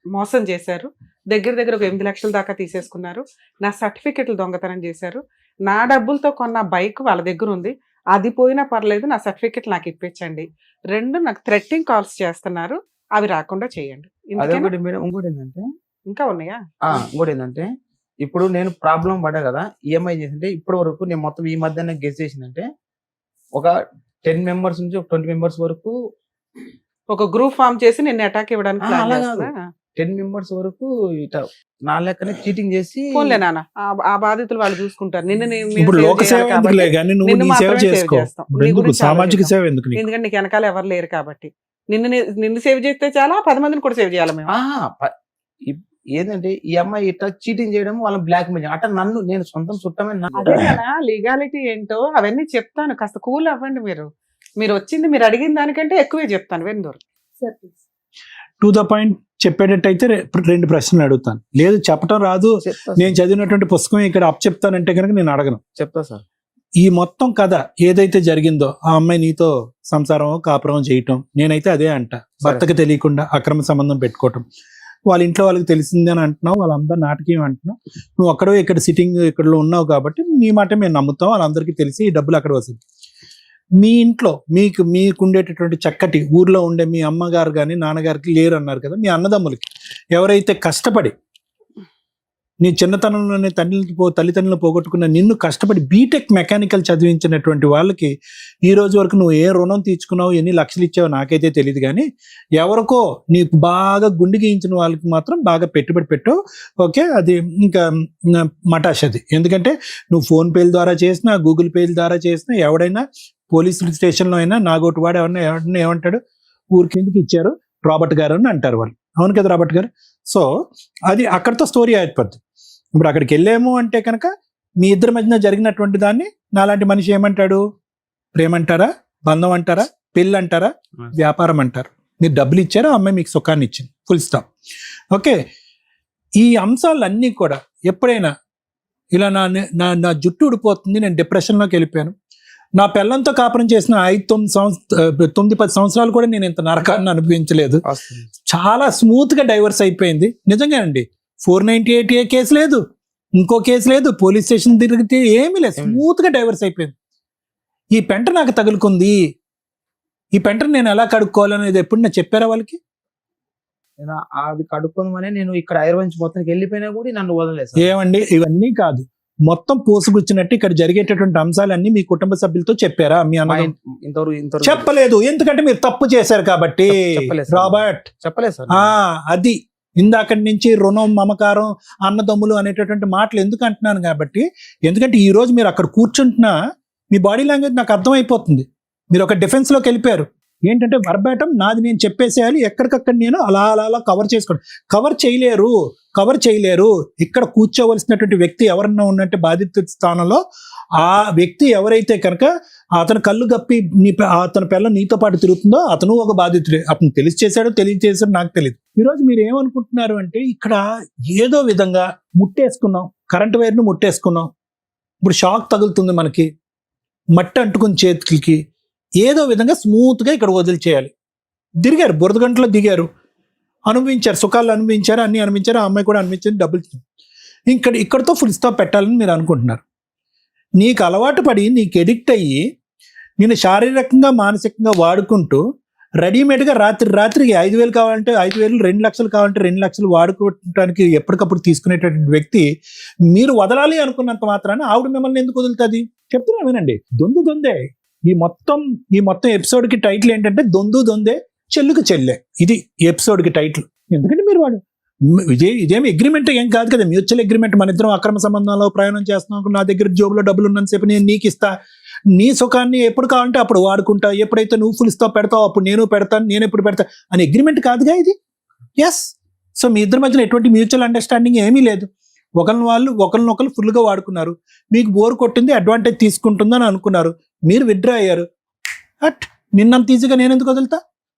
మోసం చేశారు, దగ్గర ఒక 8 లక్షల దాకా తీసేసుకున్నారు, నా సర్టిఫికెట్లు దొంగతనం చేశారు, నా డబ్బులతో కొన్న బైక్ వాళ్ళ దగ్గర ఉంది, అది పోయినా పర్లేదు, నా సర్టిఫికెట్లు నాకు ఇప్పించండి. 2 నాకు థ్రెట్టింగ్ కాల్స్ చేస్తున్నారు, అవి రాకుండా చేయండి. అదొకటి మేడం. ఇంకోటి ఏంటంటే, ఇంకా ఉన్నాయా? ఇంకోటి ఏంటంటే, ఇప్పుడు నేను ప్రాబ్లం పడ్డా కదా, ఈఎంఐ చేసింటే ఇప్పటి వరకు నేను మొత్తం ఈ మధ్య గెస్ చేసిందంటే ఒక 10 members నుంచి ఒక 20 members వరకు ఒక గ్రూప్ ఫామ్ చేసి నిన్ను అటాక్ ఇవ్వడానికి ప్లాన్ అలా చేస్తున్నా? 10 members వరకు ఇట్లా నా లెక్కనే చీటింగ్ చేసి. ఫోన్లే నాన్న, ఆ బాధితులు వాళ్ళు చూసుకుంటారు. ఇప్పుడు లోక సేవ ఎందుకులే కానీ నువ్వు నీ సేవ చేసుకో. ఎందుకు సామాజిక సేవ ఎందుకు? ఎందుకంటే నీకు వెనకాల ఎవరు లేరు కాబట్టి. నిన్ను సేవ్ చేస్తే చాలా, 10 మందిని కూడా సేవ్ చేయాలి మేము. ఏంటంటే ఈ అమ్మాయి ఇట్లా చీటింగ్ చేయడం, వాళ్ళని బ్లాక్ మెయిల్ అట్లా నన్ను నేను సొంతం చుట్టమే. లీగాలిటీ ఏంటో అవన్నీ చెప్తాను, కాస్త కూల్ అవ్వండి. మీరు వచ్చింది, మీరు అడిగిన దానికంటే ఎక్కువే చెప్తాను. వెందూరు టు ద పాయింట్ చెప్పేటట్టయితే 2 ప్రశ్నలు అడుగుతాను. లేదు చెప్పడం రాదు, నేను చదివినటువంటి పుస్తకం ఇక్కడ చెప్తానంటే కనుక నేను అడగను. చెప్తా సార్. ఈ మొత్తం కథ ఏదైతే జరిగిందో, ఆ అమ్మాయి నీతో సంసారం కాపురం చేయటం, నేనైతే అదే అంట. భర్తకు తెలియకుండా అక్రమ సంబంధం పెట్టుకోవటం, వాళ్ళ ఇంట్లో వాళ్ళకి తెలిసింది అని అంటున్నావు, వాళ్ళందరూ నాటకీయం అంటున్నావు. నువ్వు అక్కడో ఇక్కడ సిట్టింగ్ ఇక్కడ ఉన్నావు కాబట్టి నీ మాట మేము నమ్ముతాం, వాళ్ళందరికీ తెలిసి ఈ డబ్బులు అక్కడ వస్తుంది. మీ ఇంట్లో మీకు ఉండేటటువంటి చక్కటి ఊర్లో ఉండే మీ అమ్మగారు కానీ నాన్నగారికి లేరు అన్నారు కదా, మీ అన్నదమ్ములకి ఎవరైతే కష్టపడి నీ చిన్నతనంలోనే తల్లిదండ్రులు పోగొట్టుకున్న నిన్ను కష్టపడి బీటెక్ మెకానికల్ చదివించినటువంటి వాళ్ళకి ఈ రోజు వరకు నువ్వు ఏ రుణం తీర్చుకున్నావు, ఎన్ని లక్షలు ఇచ్చావో నాకైతే తెలియదు, కానీ ఎవరికో నీకు బాగా గుండె గీయించిన వాళ్ళకి మాత్రం బాగా పెట్టుబడి పెట్టావు. ఓకే, అది ఇంకా మటాష్ అది. ఎందుకంటే నువ్వు ఫోన్ పేల ద్వారా చేసినా, గూగుల్ పేల ద్వారా చేసినా, ఎవడైనా పోలీసు స్టేషన్లో అయినా నాగోటి వాడు ఎవరిని ఏమంటాడు, ఊరికి ఎందుకు ఇచ్చారు రాబర్ట్ గారు అని అంటారు వాళ్ళు. అవును కదా రాబర్ట్ గారు? సో అది అక్కడితో స్టోరీ అయిపోద్ది. ఇప్పుడు అక్కడికి వెళ్ళాము అంటే కనుక మీ ఇద్దరి మధ్యన జరిగినటువంటి దాన్ని నాలాంటి మనిషి ఏమంటాడు? ప్రేమ అంటారా, బంధం అంటారా, పెళ్ళి అంటారా, వ్యాపారం అంటారు. మీరు డబ్బులు ఇచ్చారు, ఆ అమ్మాయి మీకు సుఖాన్ని ఇచ్చింది, ఫుల్ స్టాప్. ఓకే, ఈ అంశాలన్నీ కూడా ఎప్పుడైనా ఇలా నా జుట్టు ఊడిపోతుంది, నేను డిప్రెషన్లోకి వెళ్ళిపోయాను, నా పిల్లలతో కాపురం చేసిన 9-10 సంవత్సరాలు కూడా నేను ఇంత నరకాన్ని అనుభవించలేదు, చాలా స్మూత్గా డైవర్స్ అయిపోయింది. నిజంగానండి, 498A కేసు లేదు, ఇంకో కేసు లేదు, పోలీస్ స్టేషన్ తిరిగితే ఏమీ లేదు, స్మూత్గా డైవర్స్ అయిపోయింది. ఈ పెంట నాకు తగులుకుంది, ఈ పెంటను నేను ఎలా కడుక్కోవాలనేది ఎప్పుడు నేను చెప్పారా వాళ్ళకి? నేను అది కడుక్కుందామని నేను ఇక్కడ ఐర్వంచి మొత్తానికి వెళ్ళిపోయినా కూడా నన్ను వదలలేదు. ఏమండి, ఇవన్నీ కాదు, మొత్తం పోసుకొచ్చినట్టు ఇక్కడ జరిగేటటువంటి అంశాలన్నీ మీ కుటుంబ సభ్యులతో చెప్పారా? మీ అన్న ఇంతవరకు చెప్పలేదు, ఎందుకంటే మీరు తప్పు చేశారు కాబట్టి. రాబర్ట్ చెప్పలేదు సార్. అది ఇందాకటి నుంచి రుణం, మమకారం, అన్నదమ్ములు అనేటటువంటి మాటలు ఎందుకు అంటున్నాను కాబట్టి, ఎందుకంటే ఈ రోజు మీరు అక్కడ కూర్చుంటున్నా మీ బాడీ లాంగ్వేజ్ నాకు అర్థమైపోతుంది. మీరు ఒక డిఫెన్స్లోకి వెళ్ళిపోయారు. ఏంటంటే వర్బాటం నాది నేను చెప్పేసేయాలి, ఎక్కడికక్కడ నేను అలా కవర్ చేసుకోండి. కవర్ చేయలేరు. ఇక్కడ కూర్చోవలసినటువంటి వ్యక్తి ఎవరన్నా ఉన్నట్టు బాధిత స్థానంలో ఆ వ్యక్తి ఎవరైతే కనుక అతను కళ్ళు గప్పి అతని పిల్ల నీతో పాటు తిరుగుతుందో అతను ఒక బాధితుడే. అతను తెలియచేశాడో నాకు తెలియదు. ఈరోజు మీరు ఏమనుకుంటున్నారు అంటే, ఇక్కడ ఏదో విధంగా ముట్టేసుకున్నాం, కరెంట్ వైర్ను ముట్టేసుకున్నాం, ఇప్పుడు షాక్ తగులుతుంది మనకి, మట్టి అంటుకుని చేతులకి, ఏదో విధంగా స్మూత్గా ఇక్కడ వదిలిచేయాలి. దిగారు, బురదగంటలో దిగారు, అనుభవించారు, సుఖాలు అనుభవించారు, అన్ని అనుభవించారు, ఆ అమ్మాయి కూడా అనుభవించింది, డబ్బులు ఇక్కడతో ఫుల్ స్టాప్ పెట్టాలని మీరు అనుకుంటున్నారు. నీకు అలవాటు పడి, నీకు ఎడిక్ట్ అయ్యి, నేను శారీరకంగా మానసికంగా వాడుకుంటూ రెడీమేడ్గా రాత్రికి 5,000 కావాలంటే 5,000, 2 లక్షలు కావాలంటే 2 లక్షలు వాడుకోవటానికి ఎప్పటికప్పుడు తీసుకునేటటువంటి వ్యక్తి మీరు వదలాలి అనుకున్నంత మాత్రాన ఆవిడ మిమ్మల్ని ఎందుకు వదులుతుంది? చెప్తున్నా వినండి, దొందే. ఈ మొత్తం ఎపిసోడ్కి టైటిల్ ఏంటంటే దొందే చెల్లుకు చెల్లె. ఇది ఎపిసోడ్కి టైటిల్. ఎందుకంటే మీరు వాడు ఇదేమి అగ్రిమెంట్ ఏం కాదు కదా, మ్యూచువల్ అగ్రిమెంట్. మన ఇద్దరం అక్రమ సంబంధంలో ప్రయాణం చేస్తున్నాం, నా దగ్గర జోబులో డబ్బులు ఉన్నంతసేపు నేను నీకు ఇస్తా, నీ సుఖాన్ని ఎప్పుడు కావాలంటే అప్పుడు వాడుకుంటా, ఎప్పుడైతే నువ్వు ఫుల్ స్టాప్ పెడతావు అప్పుడు నేను పెడతాను, నేను ఎప్పుడు పెడతా అని అగ్రిమెంట్ కాదుగా ఇది. ఎస్, సో మీ ఇద్దరి మధ్యన ఎటువంటి మ్యూచువల్ అండర్స్టాండింగ్ ఏమీ లేదు. ఒకరినొకరు ఫుల్గా వాడుకున్నారు, మీకు బోర్ కొట్టింది, అడ్వాంటేజ్ తీసుకుంటుందని అనుకున్నారు, మీరు విత్డ్రా అయ్యారు. నిన్నంత ఈజీగా నేను ఎందుకు వదులుతా?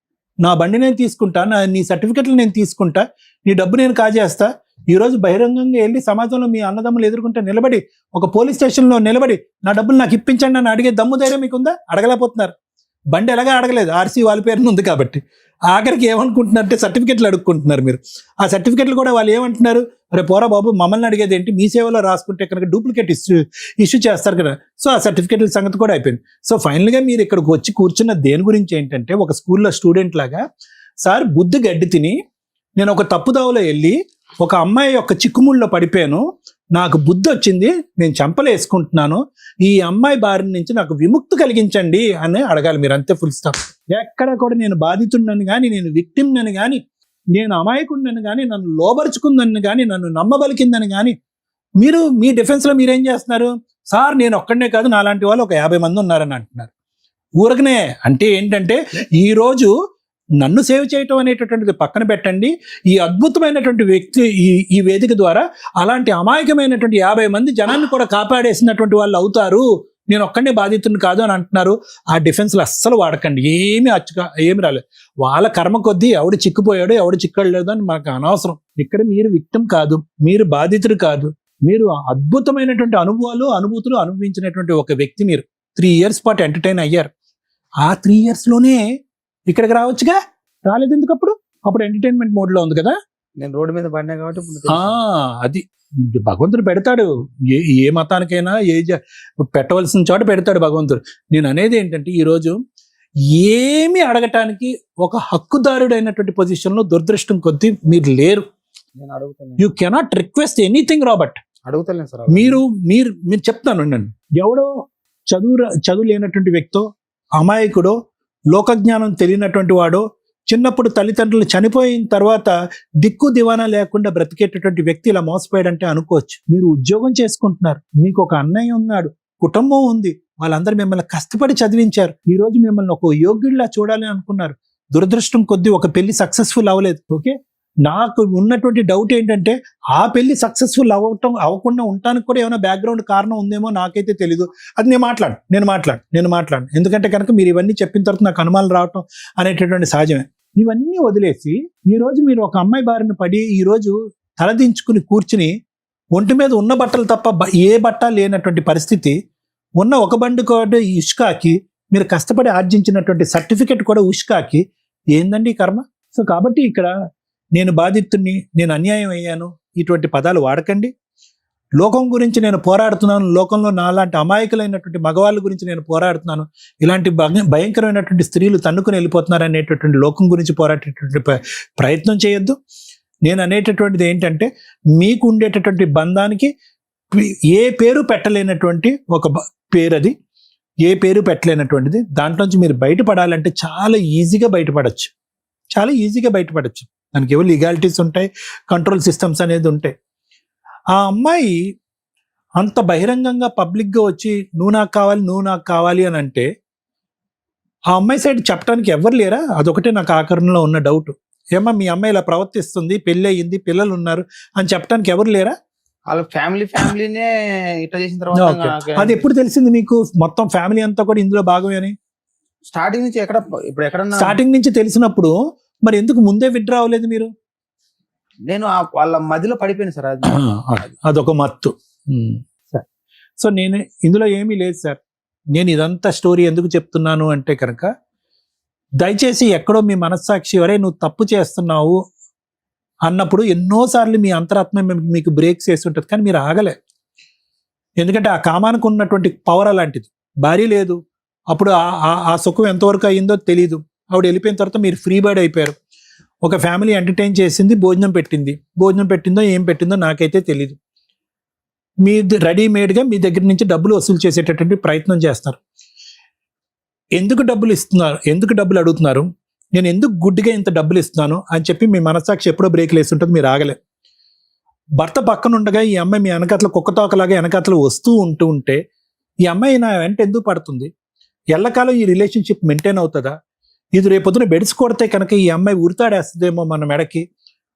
నా బండి నేను తీసుకుంటా, నీ సర్టిఫికెట్లు నేను తీసుకుంటా, నీ డబ్బు నేను కాజేస్తా. ఈరోజు బహిరంగంగా వెళ్ళి సమాజంలో మీ అన్నదమ్ములు ఎదుర్కొంటే నిలబడి, ఒక పోలీస్ స్టేషన్లో నిలబడి నా డబ్బులు నాకు ఇప్పించండి అని అడిగే దమ్ము ధైర్యం మీకుందా? అడగలేకపోతున్నారు. బండి ఎలాగా అడగలేదు, ఆర్సీ వాళ్ళ పేరున ఉంది కాబట్టి. ఆఖరికి ఏమనుకుంటున్నారంటే సర్టిఫికెట్లు అడుక్కుంటున్నారు మీరు. ఆ సర్టిఫికెట్లు కూడా వాళ్ళు ఏమంటున్నారు, అరే పోరా బాబు, మమ్మల్ని అడిగేది ఏంటి, మీ సేవలో రాసుకుంటే కనుక డూప్లికేట్ ఇష్యూ చేస్తారు కదా. సో ఆ సర్టిఫికెట్ల సంగతి కూడా అయిపోయింది. సో ఫైనల్గా మీరు ఇక్కడికి వచ్చి కూర్చున్న దేని గురించి ఏంటంటే, ఒక స్కూల్లో స్టూడెంట్ లాగా, సార్ బుద్ధి గడ్డి తిని నేను ఒక తప్పుదావలో వెళ్ళి ఒక అమ్మాయి యొక్క చిక్కుముళ్ళలో పడిపోయాను, నాకు బుద్ధి వచ్చింది, నేను చెంపలు వేసుకుంటున్నాను, ఈ అమ్మాయి బారి నుంచి నాకు విముక్తి కలిగించండి అని అడగాలి మీరు, అంతే, ఫుల్ స్టాప్. ఎక్కడ కూడా నేను బాధితుడినని కానీ, నేను విక్టిమ్నని కానీ, నేను అమాయకుడినని కానీ, నన్ను లోబరుచుకుందని కానీ, నన్ను నమ్మబలికిందని కానీ, మీరు మీ డిఫెన్స్లో మీరేం చేస్తున్నారు? సార్ నేను ఒక్కడనే కాదు, నాలాంటి వాళ్ళు ఒక 50 మంది ఉన్నారని అంటున్నారు. ఊరకనే అంటే ఏంటంటే, ఈరోజు నన్ను సేవ్ చేయటం అనేటటువంటిది పక్కన పెట్టండి, ఈ అద్భుతమైనటువంటి వ్యక్తి ఈ వేదిక ద్వారా అలాంటి అమాయకమైనటువంటి 50 మంది జనాన్ని కూడా కాపాడేసినటువంటి వాళ్ళు అవుతారు, నేను ఒక్కడే బాధితుని కాదు అని అంటున్నారు. ఆ డిఫెన్స్లో అస్సలు వాడకండి, ఏమి రాలేదు. వాళ్ళ కర్మ కొద్దీ ఎవడు చిక్కుపోయాడు, ఎవడు చిక్కడలేదు అని మనకు అనవసరం. ఇక్కడ మీరు విక్టిమ్ కాదు, మీరు బాధితుడు కాదు, మీరు అద్భుతమైనటువంటి అనుభూతులు అనుభవించినటువంటి ఒక వ్యక్తి. మీరు 3 years పాటు ఎంటర్టైన్ అయ్యారు. ఆ 3 yearsలోనే ఇక్కడికి రావచ్చుగా, రాలేదు ఎందుకు? అప్పుడు ఎంటర్టైన్మెంట్ మోడ్లో ఉంది కదా. నేను రోడ్డు మీద పడినా కాబట్టి అది భగవంతుడు పెడతాడు, ఏ మతానికైనా పెట్టవలసిన చోట పెడతాడు భగవంతుడు. నేను అనేది ఏంటంటే, ఈరోజు ఏమి అడగటానికి ఒక హక్కుదారుడైనటువంటి పొజిషన్లో దురదృష్టం కొద్దీ మీరు లేరు. నేను అడుగుతాను, you cannot request anything Robert. అడుగుతలేను సార్. మీరు చెప్తాను నన్ను, ఎవడో చదువు లేనటువంటి వ్యక్తో, అమాయకుడో, లోకజ్ఞానం తెలియనటువంటి వాడో, చిన్నప్పుడు తల్లిదండ్రులు చనిపోయిన తర్వాత దిక్కు దివానా లేకుండా బ్రతికేటటువంటి వ్యక్తి ఇలా మోసపోయాడంటే అనుకోవచ్చు. మీరు ఉద్యోగం చేసుకుంటున్నారు, మీకు ఒక అన్నయ్య ఉన్నాడు, కుటుంబం ఉంది, వాళ్ళందరూ మిమ్మల్ని కష్టపడి చదివించారు. ఈ రోజు మిమ్మల్ని ఒక యోగ్యుడిలా చూడాలి అనుకున్నారు. దురదృష్టం కొద్దీ ఒక పెళ్లి సక్సెస్ఫుల్ అవ్వలేదు. ఓకే, నాకు ఉన్నటువంటి డౌట్ ఏంటంటే ఆ పెళ్లి సక్సెస్ఫుల్ అవ్వకుండా ఉండటానికి కూడా ఏమైనా బ్యాక్గ్రౌండ్ కారణం ఉందేమో నాకైతే తెలీదు. అది నేను మాట్లాడు ఎందుకంటే కనుక మీరు ఇవన్నీ చెప్పిన తర్వాత నాకు అనుమానాలు రావటం అనేటటువంటి సహజమే. ఇవన్నీ వదిలేసి ఈ రోజు మీరు ఒక అమ్మాయి బారిన పడి ఈ రోజు తలదించుకుని కూర్చుని ఒంటి మీద ఉన్న బట్టలు తప్ప ఏ బట్ట లేనటువంటి పరిస్థితి ఉన్న ఒక బండి కూడా ఇష్కాకి మీరు కష్టపడి ఆర్జించినటువంటి సర్టిఫికెట్ కూడా ఉష్కాకి ఏందండి ఈ కర్మ? సో కాబట్టి ఇక్కడ నేను బాధితుడిని, నేను అన్యాయం అయ్యాను, ఇటువంటి పదాలు వాడకండి. లోకం గురించి నేను పోరాడుతున్నాను, లోకంలో నాలాంటి అమాయకులైనటువంటి మగవాళ్ళ గురించి నేను పోరాడుతున్నాను, ఇలాంటి భయంకరమైనటువంటి స్త్రీలు తన్నుకుని వెళ్ళిపోతున్నారు అనేటటువంటి లోకం గురించి పోరాడేటటువంటి ప్రయత్నం చేయొద్దు. నేను అనేటటువంటిది ఏంటంటే మీకు ఉండేటటువంటి బంధానికి ఏ పేరు పెట్టలేనటువంటి ఒక పేరు, అది ఏ పేరు పెట్టలేనటువంటిది. దాంట్లోంచి మీరు బయటపడాలంటే చాలా ఈజీగా బయటపడచ్చు. దానికి ఏవో లీగాలిటీస్ ఉంటాయి, కంట్రోల్ సిస్టమ్స్ అనేది ఉంటాయి. ఆ అమ్మాయి అంత బహిరంగంగా పబ్లిక్గా వచ్చి నువ్వు నాకు కావాలి అని అంటే ఆ అమ్మాయి సైడ్ చెప్పడానికి ఎవరు లేరా? అదొకటే నాకు ఆకరణలో ఉన్న డౌట్. ఏమా మీ అమ్మాయి ఇలా ప్రవర్తిస్తుంది, పెళ్ళి అయ్యింది, పిల్లలు ఉన్నారు అని చెప్పడానికి ఎవరు లేరా? వాళ్ళ ఫ్యామిలీనే ఇట్లా చేసిన తర్వాత అది ఎప్పుడు తెలిసింది మీకు మొత్తం ఫ్యామిలీ అంతా కూడా ఇందులో భాగమే అని? స్టార్టింగ్ నుంచి స్టార్టింగ్ నుంచి తెలిసినప్పుడు మరి ఎందుకు ముందే విత్డ్రా అవ్వలేదు మీరు? నేను వాళ్ళ మధ్యలో పడిపోయాను సార్. అదొక మత్తు. సో నేను ఇందులో ఏమీ లేదు సార్. నేను ఇదంతా స్టోరీ ఎందుకు చెప్తున్నాను అంటే కనుక దయచేసి ఎక్కడో మీ మనస్సాక్షి వరే నువ్వు తప్పు చేస్తున్నావు అన్నప్పుడు ఎన్నోసార్లు మీ అంతరాత్మ మీకు బ్రేక్స్ వేసి ఉంటుంది, కానీ మీరు ఆగలే. ఎందుకంటే ఆ కామానికి ఉన్నటువంటి పవర్ అలాంటిది. భార్య లేదు, అప్పుడు ఆ సుఖం ఎంతవరకు అయ్యిందో తెలీదు. ఆవిడ వెళ్ళిపోయిన తర్వాత మీరు ఫ్రీ బర్డ్ అయిపోయారు. ఒక ఫ్యామిలీ ఎంటర్టైన్ చేసింది, భోజనం పెట్టిందో ఏం పెట్టిందో నాకైతే తెలీదు. మీ రెడీమేడ్గా మీ దగ్గర నుంచి డబ్బులు వసూలు చేసేటటువంటి ప్రయత్నం చేస్తారు. ఎందుకు డబ్బులు అడుగుతున్నారు, నేను ఎందుకు గుడ్డిగా ఇంత డబ్బులు ఇస్తున్నాను అని చెప్పి మీ మనస్సాక్షి ఎప్పుడో బ్రేక్లు వేస్తుంటుంది, మీరు ఆగలే. భర్త పక్కన ఉండగా ఈ అమ్మాయి మీ వెనకాతల కుక్కతోకలాగా వెనకాతలు వస్తూ ఉంటే ఈ అమ్మాయి నా వెంట ఎందుకు పడుతుంది? ఎల్లకాలం ఈ రిలేషన్షిప్ మెయింటైన్ అవుతుందా? ఇది రేపొద్దున బెడ్స్ కొడితే కనుక ఈ అమ్మాయి ఉరితాడేస్తుందేమో మన మెడకి,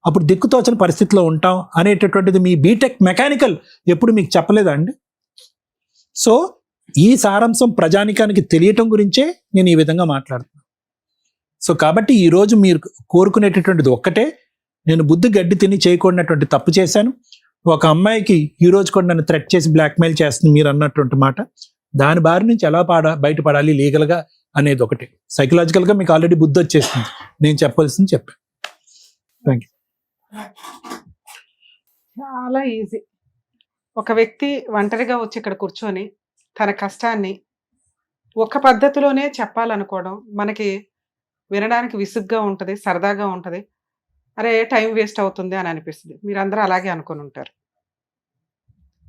అప్పుడు దిక్కుతోచని పరిస్థితిలో ఉంటాం అనేటటువంటిది మీ బీటెక్ మెకానికల్ ఎప్పుడు మీకు చెప్పలేదా అండి? సో ఈ సారాంశం ప్రజానికానికి తెలియటం గురించే నేను ఈ విధంగా మాట్లాడుతున్నాను. సో కాబట్టి ఈరోజు మీరు కోరుకునేటటువంటిది ఒక్కటే, నేను బుద్ధి గడ్డి తిని చేయకూడనటువంటి తప్పు చేశాను. ఒక అమ్మాయికి ఈ రోజు కూడా నన్ను థ్రెట్ చేసి బ్లాక్మెయిల్ చేస్తుంది మీరు అన్నటువంటి మాట. దాని బారి నుంచి ఎలా బయటపడాలి లీగల్గా అనేది ఒకటి. సైకలాజికల్గా మీకు ఆల్రెడీ బుద్ధి వచ్చేస్తుంది, నేను చెప్పాల్సింది చెప్పాను. Thank you. చాలా ఈజీ. ఒక వ్యక్తి ఒంటరిగా వచ్చి ఇక్కడ కూర్చొని తన కష్టాన్ని ఒక పద్ధతిలోనే చెప్పాలనుకోవడం మనకి వినడానికి విసుగ్గా ఉంటుంది, సరదాగా ఉంటుంది. అరే టైం వేస్ట్ అవుతుంది అని అనిపిస్తుంది. మీరందరూ అలాగే అనుకుని ఉంటారు.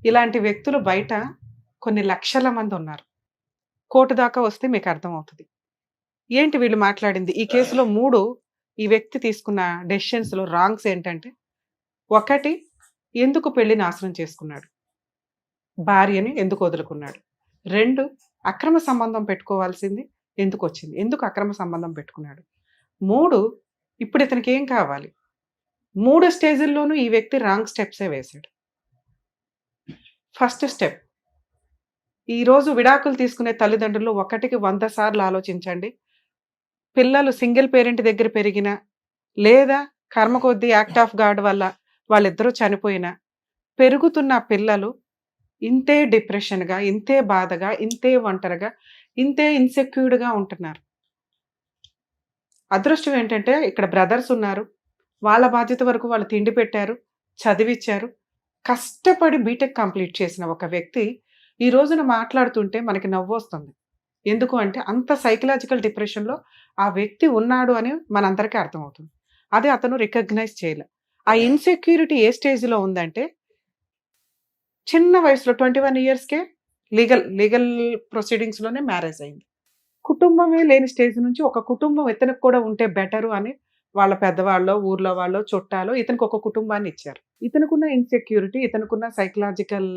ఇలాంటి వ్యక్తులు బయట కొన్ని లక్షల మంది ఉన్నారు. కోర్టు దాకా వస్తే మీకు అర్థమవుతుంది ఏంటి వీళ్ళు మాట్లాడింది. ఈ కేసులో 3 ఈ వ్యక్తి తీసుకున్న డెసిషన్స్లో రాంగ్స్ ఏంటంటే, 1 ఎందుకు పెళ్లి నాశనం చేసుకున్నాడు, భార్యని ఎందుకు వదులుకున్నాడు. 2 అక్రమ సంబంధం పెట్టుకోవాల్సింది ఎందుకు వచ్చింది, ఎందుకు అక్రమ సంబంధం పెట్టుకున్నాడు. 3 ఇప్పుడు ఇతనికి ఏం కావాలి. 3 స్టేజ్ల్లోనూ ఈ వ్యక్తి రాంగ్ స్టెప్సే వేశాడు. ఫస్ట్ స్టెప్, ఈరోజు విడాకులు తీసుకునే తల్లిదండ్రులు 1కి 100 సార్లు ఆలోచించండి. పిల్లలు సింగిల్ పేరెంట్ దగ్గర పెరిగినా లేదా కర్మ కొద్దీ యాక్ట్ ఆఫ్ గాడ్ వల్ల వాళ్ళిద్దరూ చనిపోయినా పెరుగుతున్న పిల్లలు ఇంతే డిప్రెషన్గా, ఇంతే బాధగా, ఇంతే ఒంటరిగా, ఇంతే ఇన్సెక్యూర్డ్గా ఉంటున్నారు. అదృష్టం ఏంటంటే ఇక్కడ బ్రదర్స్ ఉన్నారు, వాళ్ళ బాధ్యత వరకు వాళ్ళు తిండి పెట్టారు, చదివిచ్చారు. కష్టపడి బీటెక్ కంప్లీట్ చేసిన ఒక వ్యక్తి ఈ రోజున మాట్లాడుతుంటే మనకి నవ్వు వస్తుంది. ఎందుకు అంటే అంత సైకలాజికల్ డిప్రెషన్లో ఆ వ్యక్తి ఉన్నాడు అని మనందరికీ అర్థమవుతుంది. అదే అతను రికగ్నైజ్ చేయలే. ఆ ఇన్సెక్యూరిటీ ఏ స్టేజ్లో ఉందంటే, చిన్న వయసులో 21 ఇయర్స్కే లీగల్ ప్రొసీడింగ్స్లోనే మ్యారేజ్ అయింది. కుటుంబమే లేని స్టేజ్ నుంచి ఒక కుటుంబం ఇతనికి కూడా ఉంటే బెటరు అని వాళ్ళ పెద్దవాళ్ళో, ఊర్లో వాళ్ళో, చుట్టాలో ఇతనికి ఒక కుటుంబాన్ని ఇచ్చారు. ఇతనుకున్న ఇన్సెక్యూరిటీ, ఇతనుకున్న సైకలాజికల్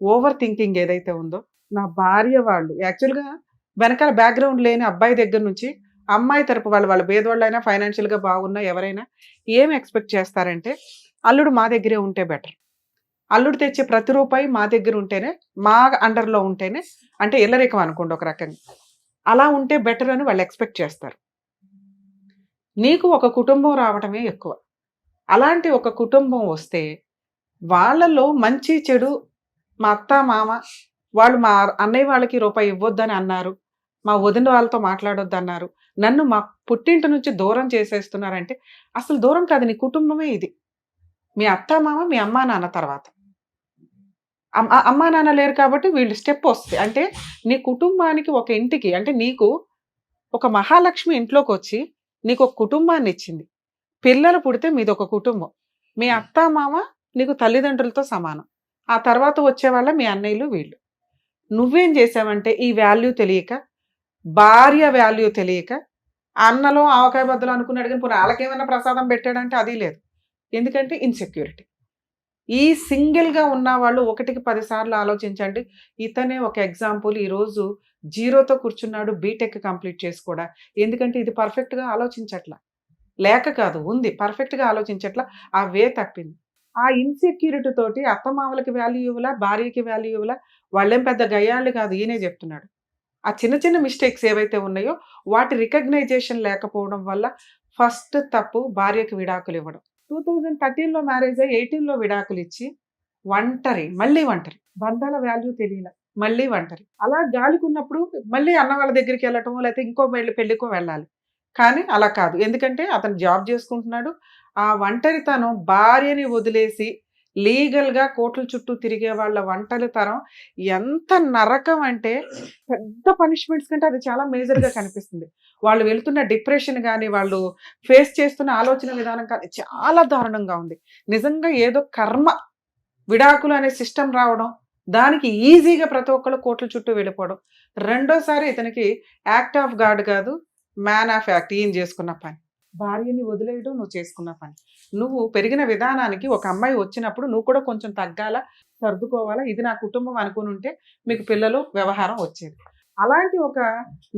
ఓవర్ థింకింగ్ ఏదైతే ఉందో, నా భార్య వాళ్ళు యాక్చువల్గా వెనకాల బ్యాక్గ్రౌండ్ లేని అబ్బాయి దగ్గర నుంచి అమ్మాయి తరపు వాళ్ళ పేదవాళ్ళైనా ఫైనాన్షియల్గా బాగున్నా ఎవరైనా ఏం ఎక్స్పెక్ట్ చేస్తారంటే అల్లుడు మా దగ్గరే ఉంటే బెటర్, అల్లుడు తెచ్చే ప్రతి రూపాయి మా దగ్గర ఉంటేనే, మా అండర్లో ఉంటేనే, అంటే ఇల్లరికం అనుకోండి ఒక రకంగా, అలా ఉంటే బెటర్ అని వాళ్ళు ఎక్స్పెక్ట్ చేస్తారు. నీకు ఒక కుటుంబం రావటమే ఎక్కువ. అలాంటి ఒక కుటుంబం వస్తే వాళ్ళలో మంచి చెడు, మా అత్త మామ వాళ్ళు మా అన్నయ్య వాళ్ళకి రూపాయి ఇవ్వొద్దని అన్నారు, మా వదిన వాళ్ళతో మాట్లాడొద్దు అన్నారు, నన్ను మా పుట్టింటి నుంచి దూరం చేసేస్తున్నారంటే అసలు దూరం కాదు, నీ కుటుంబమే ఇది. మీ అత్త మామ, మీ అమ్మా నాన్న తర్వాత. అమ్మా నాన్న లేరు కాబట్టి వీళ్ళు స్టెప్ వస్తాయి. అంటే నీ కుటుంబానికి, ఒక ఇంటికి, అంటే నీకు ఒక మహాలక్ష్మి ఇంట్లోకి వచ్చి నీకు ఒక కుటుంబాన్ని ఇచ్చింది. పిల్లలు పుడితే మీది ఒక కుటుంబం. మీ అత్త మామ నీకు తల్లిదండ్రులతో సమానం. ఆ తర్వాత వచ్చేవాళ్ళ మీ అన్నయ్యలు వీళ్ళు. నువ్వేం చేసావంటే ఈ వాల్యూ తెలియక, భార్య వాల్యూ తెలియక, అన్నలో ఆవకాయ బద్దలు అనుకున్నాడు కానీ పోనీ వాళ్ళకేమైనా ప్రసాదం పెట్టాడంటే అది లేదు. ఎందుకంటే ఇన్సెక్యూరిటీ. ఈ సింగిల్గా ఉన్న వాళ్ళు 1కి 10 సార్లు ఆలోచించండి. ఇతనే ఒక ఎగ్జాంపుల్. ఈరోజు జీరోతో కూర్చున్నాడు, బీటెక్ కంప్లీట్ చేసి కూడా. ఎందుకంటే ఇది పర్ఫెక్ట్గా ఆలోచించట్లా, లేక కాదు, ఉంది, పర్ఫెక్ట్గా ఆలోచించట్లా, ఆ వే తప్పింది. ఆ ఇన్సెక్యూరిటీ తోటి అత్తమామలకి వాల్యూ ఇవ్వలా, భార్యకి వాల్యూ ఇవ్వలా. వాళ్ళేం పెద్ద గయ్యాళ్ళు కాదు, ఈయనే చెప్తున్నాడు. ఆ చిన్న చిన్న మిస్టేక్స్ ఏవైతే ఉన్నాయో వాటి రికగ్నైజేషన్ లేకపోవడం వల్ల ఫస్ట్ తప్పు భార్యకి విడాకులు ఇవ్వడం. 2013లో మ్యారేజ్ అయ్యి 18లో విడాకులు ఇచ్చి మళ్ళీ ఒంటరి, బంధాల వాల్యూ తెలియల, మళ్ళీ ఒంటరి. అలా గాలికున్నప్పుడు మళ్ళీ అన్న వాళ్ళ దగ్గరికి వెళ్ళటమో లేకపోతే ఇంకో పెళ్ళికో వెళ్ళాలి. కానీ అలా కాదు, ఎందుకంటే అతను జాబ్ చేసుకుంటున్నాడు. ఆ ఒంటరితనం, భార్యని వదిలేసి లీగల్గా కోట్ల చుట్టూ తిరిగే వాళ్ళ ఒంటరితనం ఎంత నరకం అంటే, పెద్ద పనిష్మెంట్స్ కంటే అది చాలా మేజర్గా కనిపిస్తుంది. వాళ్ళు వెళ్తున్న డిప్రెషన్ కానీ, వాళ్ళు ఫేస్ చేస్తున్న ఆలోచన విధానం కానీ చాలా దారుణంగా ఉంది. నిజంగా ఏదో కర్మ, విడాకులు అనే సిస్టమ్ రావడం, దానికి ఈజీగా ప్రతి ఒక్కళ్ళు కోట్ల చుట్టూ వెళ్ళిపోవడం. రెండోసారి ఇతనికి యాక్ట్ ఆఫ్ గాడ్ కాదు, మ్యాన్ ఆఫ్ యాక్ట్. ఈయన చేసుకున్న పని, భార్యని వదిలేయడం నువ్వు చేసుకున్న పని. నువ్వు పెరిగిన విధానానికి ఒక అమ్మాయి వచ్చినప్పుడు నువ్వు కూడా కొంచెం తగ్గాల, సర్దుకోవాలా. ఇది నా కుటుంబం అనుకుని ఉంటే మీకు పిల్లలు, వ్యవహారం వచ్చేది. అలాంటి ఒక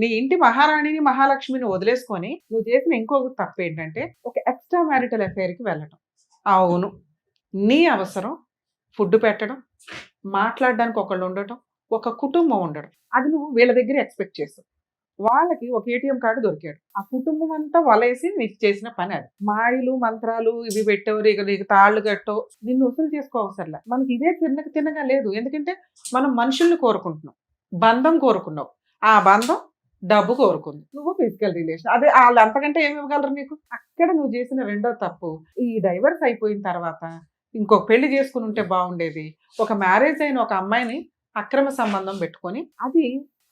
నీ ఇంటి మహారాణిని, మహాలక్ష్మిని వదిలేసుకొని నువ్వు చేసిన ఇంకొక తప్పు ఏంటంటే ఒక ఎక్స్ట్రా మ్యారిటల్ అఫైర్కి వెళ్ళటం. అవును, నీ అవసరం ఫుడ్ పెట్టడం, మాట్లాడడానికి ఒకళ్ళు ఉండటం, ఒక కుటుంబం ఉండడం, అది నువ్వు వీళ్ళ దగ్గర ఎక్స్పెక్ట్ చేస్తావు. వాళ్ళకి ఒక ఏటీఎం కార్డు దొరికాడు, ఆ కుటుంబం అంతా వలేసి నీకు చేసిన పని అది. మాయలు మంత్రాలు ఇవి పెట్టావు, నీకు తాళ్ళు కట్టో, నిన్ను వసూలు చేసుకో అవసరంలా. మనకి ఇదే తిన్నగా లేదు. ఎందుకంటే మనం మనుషుల్ని కోరుకుంటున్నాం, బంధం కోరుకున్నావు, ఆ బంధం డబ్బు కోరుకుంది, నువ్వు ఫిజికల్ రిలేషన్. అదే వాళ్ళు అంతకంటే ఏమి ఇవ్వగలరు నీకు? అక్కడ నువ్వు చేసిన రెండో తప్పు. ఈ డైవర్స్ అయిపోయిన తర్వాత ఇంకొక పెళ్లి చేసుకుని ఉంటే బాగుండేది. ఒక మ్యారేజ్ అయిన ఒక అమ్మాయిని అక్రమ సంబంధం పెట్టుకొని అది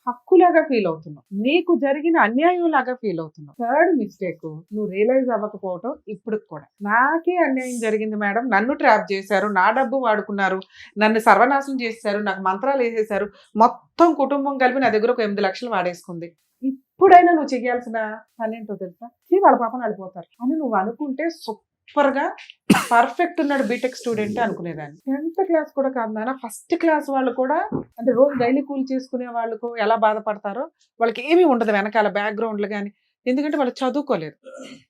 హక్కులాగా ఫీల్ అవుతున్నావు, నీకు జరిగిన అన్యాయం లాగా ఫీల్ అవుతున్నావు. థర్డ్ మిస్టేక్, నువ్వు రియలైజ్ అవ్వకపోవటం. ఇప్పుడు కూడా నాకే అన్యాయం జరిగింది మేడం, నన్ను ట్రాప్ చేశారు, నా డబ్బు వాడుకున్నారు, నన్ను సర్వనాశనం చేశారు, నాకు మంత్రాలు వేసేశారు, మొత్తం కుటుంబం కలిపి నా దగ్గర ఒక 8 లక్షలు వాడేసుకుంది. ఇప్పుడైనా నువ్వు చేయాల్సిన పని ఏంటో తెలుసా? వాళ్ళ పాపను అడిపోతారు అని నువ్వు అనుకుంటే సూపర్గా పర్ఫెక్ట్ ఉన్నాడు బీటెక్ స్టూడెంట్ అనుకునేదాన్ని. 10th క్లాస్ కూడా కాదు నాన్న, ఫస్ట్ క్లాస్ వాళ్ళు కూడా, అంటే రోజు డైలీ కూల్ చేసుకునే వాళ్ళకు ఎలా బాధపడతారో వాళ్ళకి ఏమీ ఉండదు వెనకాల బ్యాక్గ్రౌండ్లు కానీ. ఎందుకంటే వాళ్ళు చదువుకోలేదు,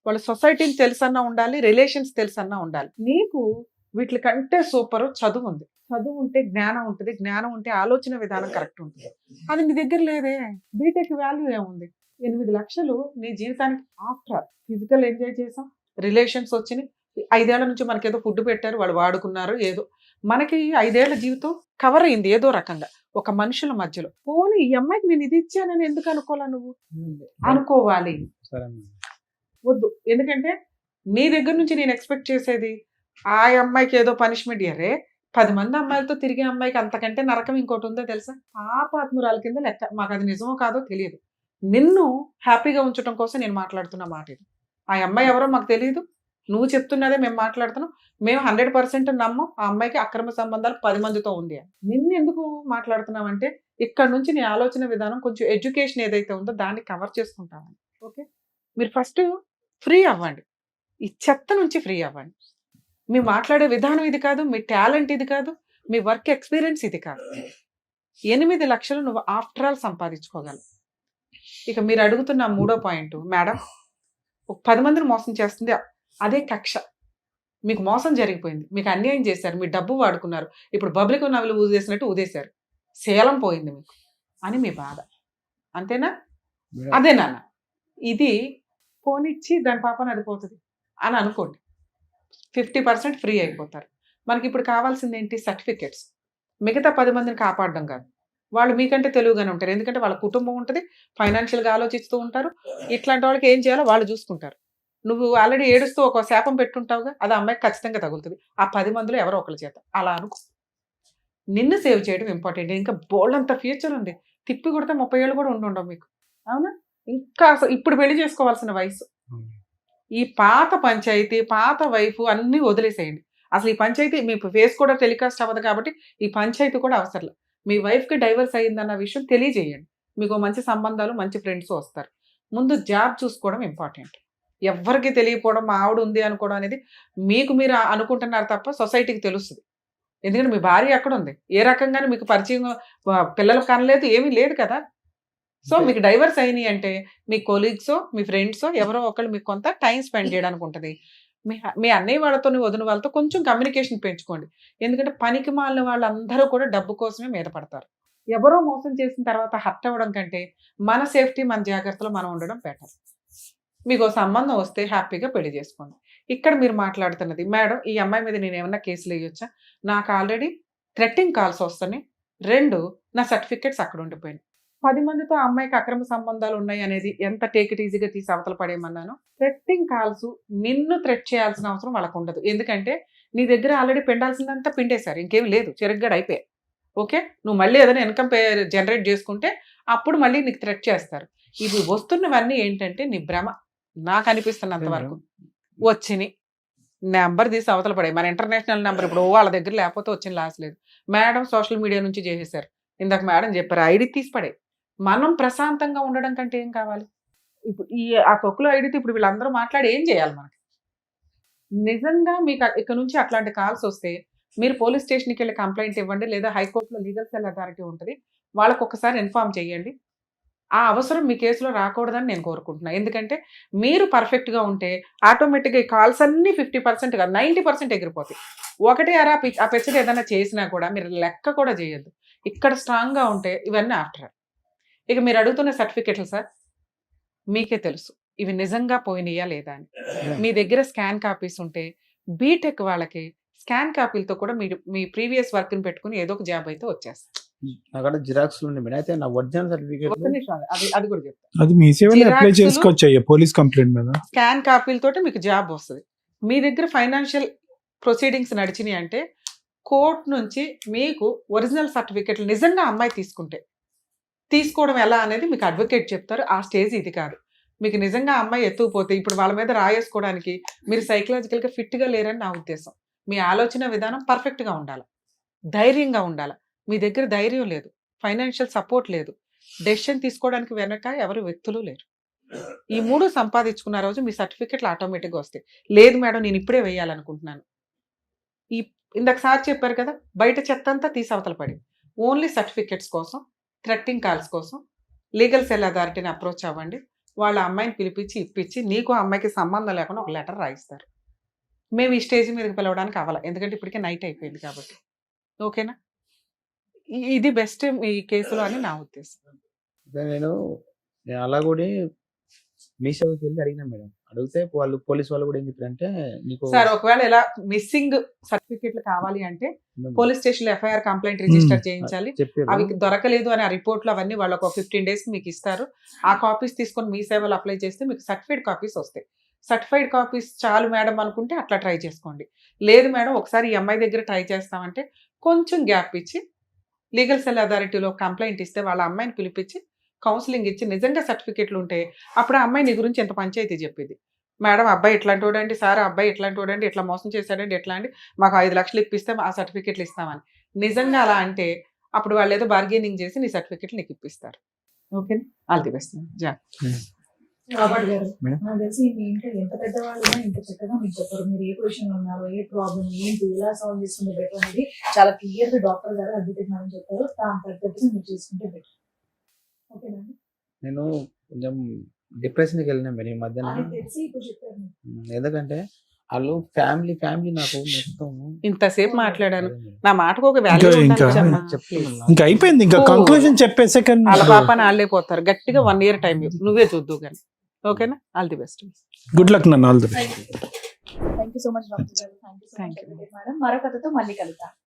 వాళ్ళ సొసైటీని తెలుసన్నా ఉండాలి, రిలేషన్స్ తెలుసన్నా ఉండాలి. నీకు వీటి కంటే సూపర్ చదువు ఉంది. చదువు ఉంటే జ్ఞానం ఉంటుంది, జ్ఞానం ఉంటే ఆలోచన విధానం కరెక్ట్ ఉంటుంది. అది నీ దగ్గర లేదే. బీటెక్ వాల్యూ ఏముంది? 8 లక్షలు నీ జీవితానికి ఆఫ్టర్ ఫిజికల్ ఎంజాయ్ చేసాం, రిలేషన్స్ వచ్చినాయి, 5 ఏళ్ల నుంచి మనకేదో ఫుడ్ పెట్టారు, వాళ్ళు వాడుకున్నారు, ఏదో మనకి 5 ఏళ్ల జీవితం కవర్ అయింది ఏదో రకంగా ఒక మనుషుల మధ్యలో. పోనీ ఈ అమ్మాయికి నేను ఇది ఇచ్చానని ఎందుకు అనుకోవాలా? నువ్వు అనుకోవాలి, వద్దు. ఎందుకంటే నీ దగ్గర నుంచి నేను ఎక్స్పెక్ట్ చేసేది ఆ అమ్మాయికి ఏదో పనిష్మెంట్ ఇయ్యరే. 10 మంది అమ్మాయిలతో తిరిగే అమ్మాయికి అంతకంటే నరకం ఇంకోటి ఉందో తెలుసా? పాపాత్మురాల కింద లెక్క. మాకు అది నిజమో కాదో తెలియదు. నిన్ను హ్యాపీగా ఉంచడం కోసం నేను మాట్లాడుతున్న మాట ఇది. ఆ అమ్మాయి ఎవరో మాకు తెలియదు, నువ్వు చెప్తున్నదే మేము మాట్లాడుతున్నాం. మేము 100% నమ్మం ఆ అమ్మాయికి అక్రమ సంబంధాలు 10 మందితో ఉంది అని. నిన్ను ఎందుకు మాట్లాడుతున్నామంటే ఇక్కడ నుంచి నీ ఆలోచన విధానం, కొంచెం ఎడ్యుకేషన్ ఏదైతే ఉందో దాన్ని కవర్ చేసుకుంటామని. ఓకే, మీరు ఫస్ట్ ఫ్రీ అవ్వండి, ఈ చెత్త నుంచి ఫ్రీ అవ్వండి. మీ మాట్లాడే విధానం ఇది కాదు, మీ టాలెంట్ ఇది కాదు, మీ వర్క్ ఎక్స్పీరియన్స్ ఇది కాదు. 8 లక్షలు నువ్వు ఆఫ్టర్ ఆల్ సంపాదించుకోగలవు. ఇక మీరు అడుగుతున్న మూడో పాయింట్, మేడం ఒక 10 మందిని మోసం చేస్తుంది అదే కక్ష. మీకు మోసం జరిగిపోయింది, మీకు అన్యాయం చేశారు, మీ డబ్బు వాడుకున్నారు, ఇప్పుడు పబ్లిక్ నవలు ఊదేసినట్టు ఊదేశారు, శీలం పోయింది మీకు అని మీ బాధ, అంతేనా? అదే నాన్న, ఇది పోనిచ్చి దాని పాపని అది పోతుంది అని అనుకోండి, 50% ఫ్రీ అయిపోతారు. మనకి ఇప్పుడు కావాల్సింది ఏంటి? సర్టిఫికెట్స్. మిగతా 10 మందిని కాపాడడం కాదు, వాళ్ళు మీకంటే తెలివిగానే ఉంటారు, ఎందుకంటే వాళ్ళ కుటుంబం ఉంటుంది, ఫైనాన్షియల్గా ఆలోచిస్తూ ఉంటారు, ఇట్లాంటి వాళ్ళకి ఏం చేయాలో వాళ్ళు చూసుకుంటారు. నువ్వు ఆల్రెడీ ఏడుస్తూ ఒక శాపం పెట్టుంటావుగా, అది అమ్మాయికి ఖచ్చితంగా తగులుతుంది ఆ 10 మందిలో ఎవరో ఒకరి చేత. అలా అనుకో, నిన్ను సేవ్ చేయడం ఇంపార్టెంట్. ఇంకా బోల్డ్ అంత ఫ్యూచర్ ఉంది, తిప్పి కొడితే 30 ఏళ్ళు కూడా ఉండవు మీకు, అవునా? ఇంకా అసలు ఇప్పుడు పెళ్లి చేసుకోవాల్సిన వయసు. ఈ పాత పంచాయతీ, పాత వైఫ్ అన్నీ వదిలేసేయండి. అసలు ఈ పంచాయతీ మీ ఫేస్ కూడా టెలికాస్ట్ అవ్వదు కాబట్టి ఈ పంచాయతీ కూడా అవసరం లేదు. మీ వైఫ్కి డైవర్స్ అయ్యిందన్న విషయం తెలియజేయండి, మీకు మంచి సంబంధాలు మంచి ఫ్రెండ్స్ వస్తారు. ముందు జాబ్ చూసుకోవడం ఇంపార్టెంట్. ఎవ్వరికి తెలియకపోవడం, మా ఆవిడ ఉంది అనుకోవడం అనేది మీకు మీరు అనుకుంటున్నారు తప్ప సొసైటీకి తెలుస్తుంది. ఎందుకంటే మీ భార్య ఎక్కడ ఉంది, ఏ రకంగానే మీకు పరిచయం, పిల్లలు కనలేదు, ఏమీ లేదు కదా. సో మీకు డైవర్స్ అయినాయి అంటే మీ కొలీగ్సో మీ ఫ్రెండ్సో ఎవరో ఒకళ్ళు మీకు కొంత టైం స్పెండ్ చేయడానికి ఉంటుంది. మీ అన్నయ్య వాళ్ళతో వదిన వాళ్ళతో కొంచెం కమ్యూనికేషన్ పెంచుకోండి, ఎందుకంటే పనికి మాలిన వాళ్ళందరూ కూడా డబ్బు కోసమే మీద పడతారు. ఎవరో మోసం చేసిన తర్వాత హర్ట్ అవ్వడం కంటే మన సేఫ్టీ మన జాగ్రత్తలో మనం ఉండడం బెటర్. మీకు సంబంధం వస్తే హ్యాపీగా పెళ్లి చేసుకోండి. ఇక్కడ మీరు మాట్లాడుతున్నది, మేడం ఈ అమ్మాయి మీద నేను ఏమన్నా కేసులు వేయొచ్చా, నాకు ఆల్రెడీ థ్రెట్టింగ్ కాల్స్ వస్తున్నాయి, 2 నా సర్టిఫికెట్స్ అక్కడ ఉండిపోయినాయి, 10 మందితో ఆ అమ్మాయికి అక్రమ సంబంధాలు ఉన్నాయి అనేది ఎంత టేక్ ఇట్ ఈజీగా తీసి అవతల పడేయమన్నాను. థ్రెట్టింగ్ కాల్స్ నిన్ను థ్రెట్ చేయాల్సిన అవసరం వాళ్ళకు ఉండదు, ఎందుకంటే నీ దగ్గర ఆల్రెడీ పిండాల్సిందంతా పిండేశారు, ఇంకేం లేదు, చిరగ్గాడు అయిపోయాయి. ఓకే, నువ్వు మళ్ళీ ఏదైనా ఇన్కమ్ జనరేట్ చేసుకుంటే అప్పుడు మళ్ళీ నీకు థ్రెట్ చేస్తారు. ఇవి వస్తున్నవన్నీ ఏంటంటే నీ భ్రమ, నాకు అనిపిస్తున్నంత వరకు వచ్చినాయి. నెంబర్ తీసి అవతల పడే, మన ఇంటర్నేషనల్ నెంబర్ ఇప్పుడు వాళ్ళ దగ్గర లేకపోతే వచ్చిన లాస్ లేదు. మేడం సోషల్ మీడియా నుంచి చేసేసారు, ఇందాక మేడం చెప్పారు, ఐడి తీసి పడే. మనం ప్రశాంతంగా ఉండడం కంటే ఏం కావాలి? ఇప్పుడు ఆ తొక్కులో ఐడితో ఇప్పుడు వీళ్ళందరూ మాట్లాడి ఏం చేయాలి మనకి? నిజంగా మీకు ఇక్కడ నుంచి అట్లాంటి కాల్స్ వస్తే మీరు పోలీస్ స్టేషన్కి వెళ్ళి కంప్లైంట్ ఇవ్వండి, లేదా హైకోర్టులో లీగల్ సెల్ అథారిటీ ఉంటుంది, వాళ్ళకు ఒకసారి ఇన్ఫార్మ్ చేయండి. ఆ అవసరం మీ కేసులో రాకూడదని నేను కోరుకుంటున్నాను, ఎందుకంటే మీరు పర్ఫెక్ట్గా ఉంటే ఆటోమేటిక్గా ఈ కాల్స్ అన్నీ 50% కాదు 90% ఎగిరిపోతాయి. ఒకటే అరా ఆ పెచ్చడి ఏదైనా చేసినా కూడా మీరు లెక్క కూడా చేయొద్దు, ఇక్కడ స్ట్రాంగ్గా ఉంటే ఇవన్నీ ఆఫ్టర్. ఇక మీరు అడుగుతున్న సర్టిఫికెట్లు సార్ మీకే తెలుసు ఇవి నిజంగా పోయినాయా లేదా అని. మీ దగ్గర స్కాన్ కాపీస్ ఉంటే బీటెక్ వాళ్ళకి స్కాన్ కాపీలతో కూడా మీరు మీ ప్రీవియస్ వర్క్ని పెట్టుకుని ఏదో ఒక జాబ్ అయితే వచ్చేస్తారు. నాకంటే జిరాక్స్ ఉండే మేడం, అయితే నా ఒరిజినల్ సర్టిఫికేట్ ఒక్క నిమిషం, అది కూడా చెప్తాను. అది మీ సేవలో అప్లై జిరాక్స్లు, చేసుకోవచ్చు అయ్యా పోలీస్ కంప్లైంట్ మీద. స్కాన్ కాపీలతోటి మీకు జాబ్ వస్తుంది. మీ దగ్గర ఫైనాన్షియల్ ప్రొసీడింగ్స్ నడిచినాయి అంటే కోర్టు నుంచి మీకు ఒరిజినల్ సర్టిఫికెట్లు నిజంగా అమ్మాయి తీసుకోవడం ఎలా అనేది మీకు అడ్వకేట్ చెప్తారు. ఆ స్టేజ్ ఇది కాదు. మీకు నిజంగా అమ్మాయి ఎత్తుకుపోతే ఇప్పుడు వాళ్ళ మీద రాయేసుకోవడానికి మీరు సైకలాజికల్గా ఫిట్గా లేరని నా ఉద్దేశం. మీ ఆలోచన విధానం పర్ఫెక్ట్గా ఉండాలి, ధైర్యంగా ఉండాలి. మీ దగ్గర ధైర్యం లేదు, ఫైనాన్షియల్ సపోర్ట్ లేదు, డెసిషన్ తీసుకోవడానికి వెనక ఎవరు వ్యక్తులు లేరు. ఈ 3 సంపాదించుకున్న రోజు మీ సర్టిఫికెట్లు ఆటోమేటిక్గా వస్తాయి. లేదు మేడం నేను ఇప్పుడే వేయాలనుకుంటున్నాను, ఇందాక సార్ చెప్పారు కదా, బయట చెత్త అంతా తీసి అవతల పడి ఓన్లీ సర్టిఫికెట్స్ కోసం, థ్రెట్టింగ్ కాల్స్ కోసం లీగల్ సెల్ అథారిటీని అప్రోచ్ అవ్వండి. వాళ్ళ అమ్మాయిని పిలిపించి ఇప్పించి నీకు అమ్మాయికి సంబంధం లేకుండా ఒక లెటర్ రాయిస్తారు. మేము ఈ స్టేజ్ మీదకి పిలవడానికి అవ్వాలి, ఎందుకంటే ఇప్పటికే నైట్ అయిపోయింది కాబట్టి. ఓకేనా? ఇది బెస్ట్ ఈ కేసులో అని నా ఉద్దేశం. నేను అలా కూడా మీషోకి వెళ్ళి అడిగినా మేడం, అడిగితే వాళ్ళు పోలీస్ వాళ్ళు కూడా ఏం చెప్పారంటే నీకు సార్ ఒకవేళ ఇలా మిస్సింగ్ సర్టిఫికెట్లు కావాలి అంటే పోలీస్ స్టేషన్ లో ఎఫ్ఐఆర్ కంప్లైంట్ రిజిస్టర్ చేయించాలి. అవి దొరకలేదు అని ఆ రిపోర్ట్లు అవన్నీ వాళ్ళు ఒక 15 days మీకు ఇస్తారు. ఆ కాపీస్ తీసుకొని మీ సేవలు అప్లై చేస్తే మీకు సర్టిఫైడ్ కాపీస్ వస్తాయి. సర్టిఫైడ్ కాపీస్ చాలు మేడం అనుకుంటే అట్లా ట్రై చేసుకోండి. లేదు మేడం ఒకసారి ఈ అమ్మాయి దగ్గర ట్రై చేస్తామంటే కొంచెం గ్యాప్ ఇచ్చి లీగల్ సెల్ అథారిటీలో కంప్లైంట్ ఇస్తే వాళ్ళ అమ్మాయిని పిలిపించి కౌన్సిలింగ్ ఇచ్చి నిజంగా సర్టిఫికెట్లు ఉంటే అప్పుడు ఆ అమ్మాయి నీ గురించి ఎంత పంచాయతీ చెప్పేది. మేడం అబ్బాయి ఇట్లాంటి వాడండి, సార్ అబ్బాయి ఇట్లాంటి వాడండి, ఇట్లా మోసం చేశాడండి, ఎట్లా అండి, మాకు 5 లక్షలు ఇప్పిస్తే ఆ సర్టిఫికెట్లు ఇస్తామని నిజంగా అలా అంటే అప్పుడు వాళ్ళు ఏదో బార్గెనింగ్ చేసి నీ సర్టిఫికెట్లు నీకు ఇప్పిస్తారు. Okay, all the best. Robert garu, నాకు తెలిసి మీ ఇంట్లో ఎంత పెద్దవాళ్ళు ఇంత చక్కగా మీకు చెప్పారు. మీరు ఏ పొజిషన్ ఉన్నారు, ఏ ప్రాబ్లం ఏంటి, ఎలా సాల్వ్ చేసుకుంటే బెటర్ అనేది చాలా క్లియర్ గా డాక్టర్ గారు అడ్వకేట్ మేడం చెప్పారు. దాని తగ్గట్టుగా మీరు చేసుకుంటే బెటర్. ఓకేనండి. నేను కొంచెం డిప్రెషన్కి వెళ్ళినా మేడం ఈ మధ్యన. అది తెలిసి ఇప్పుడు చెప్పారు మీరు. ఎందుకంటే వాళ్ళు ఫ్యామిలీ నాకు మొత్తం ఇంతసేపు మాట్లాడాను, అదే మేడం. నా మాటకు ఒక వాల్యూ ఇంకా- చెప్తున్నా. ఇంకా అయిపోయింది, ఇంకా ఓ. కంక్లూజన్ చెప్పేసే కానీ వాళ్ళ పాపని వాళ్ళే పోతారు. గట్టిగా 1 year టైం నువ్వే చూద్దు కానీ. ఓకేనా? All the best. Good luck నన్ను all the best. Thank you so much doctor garu. Thank you so Thank much you. Madam. మరో కథతో మళ్ళీ కలుద్దాం.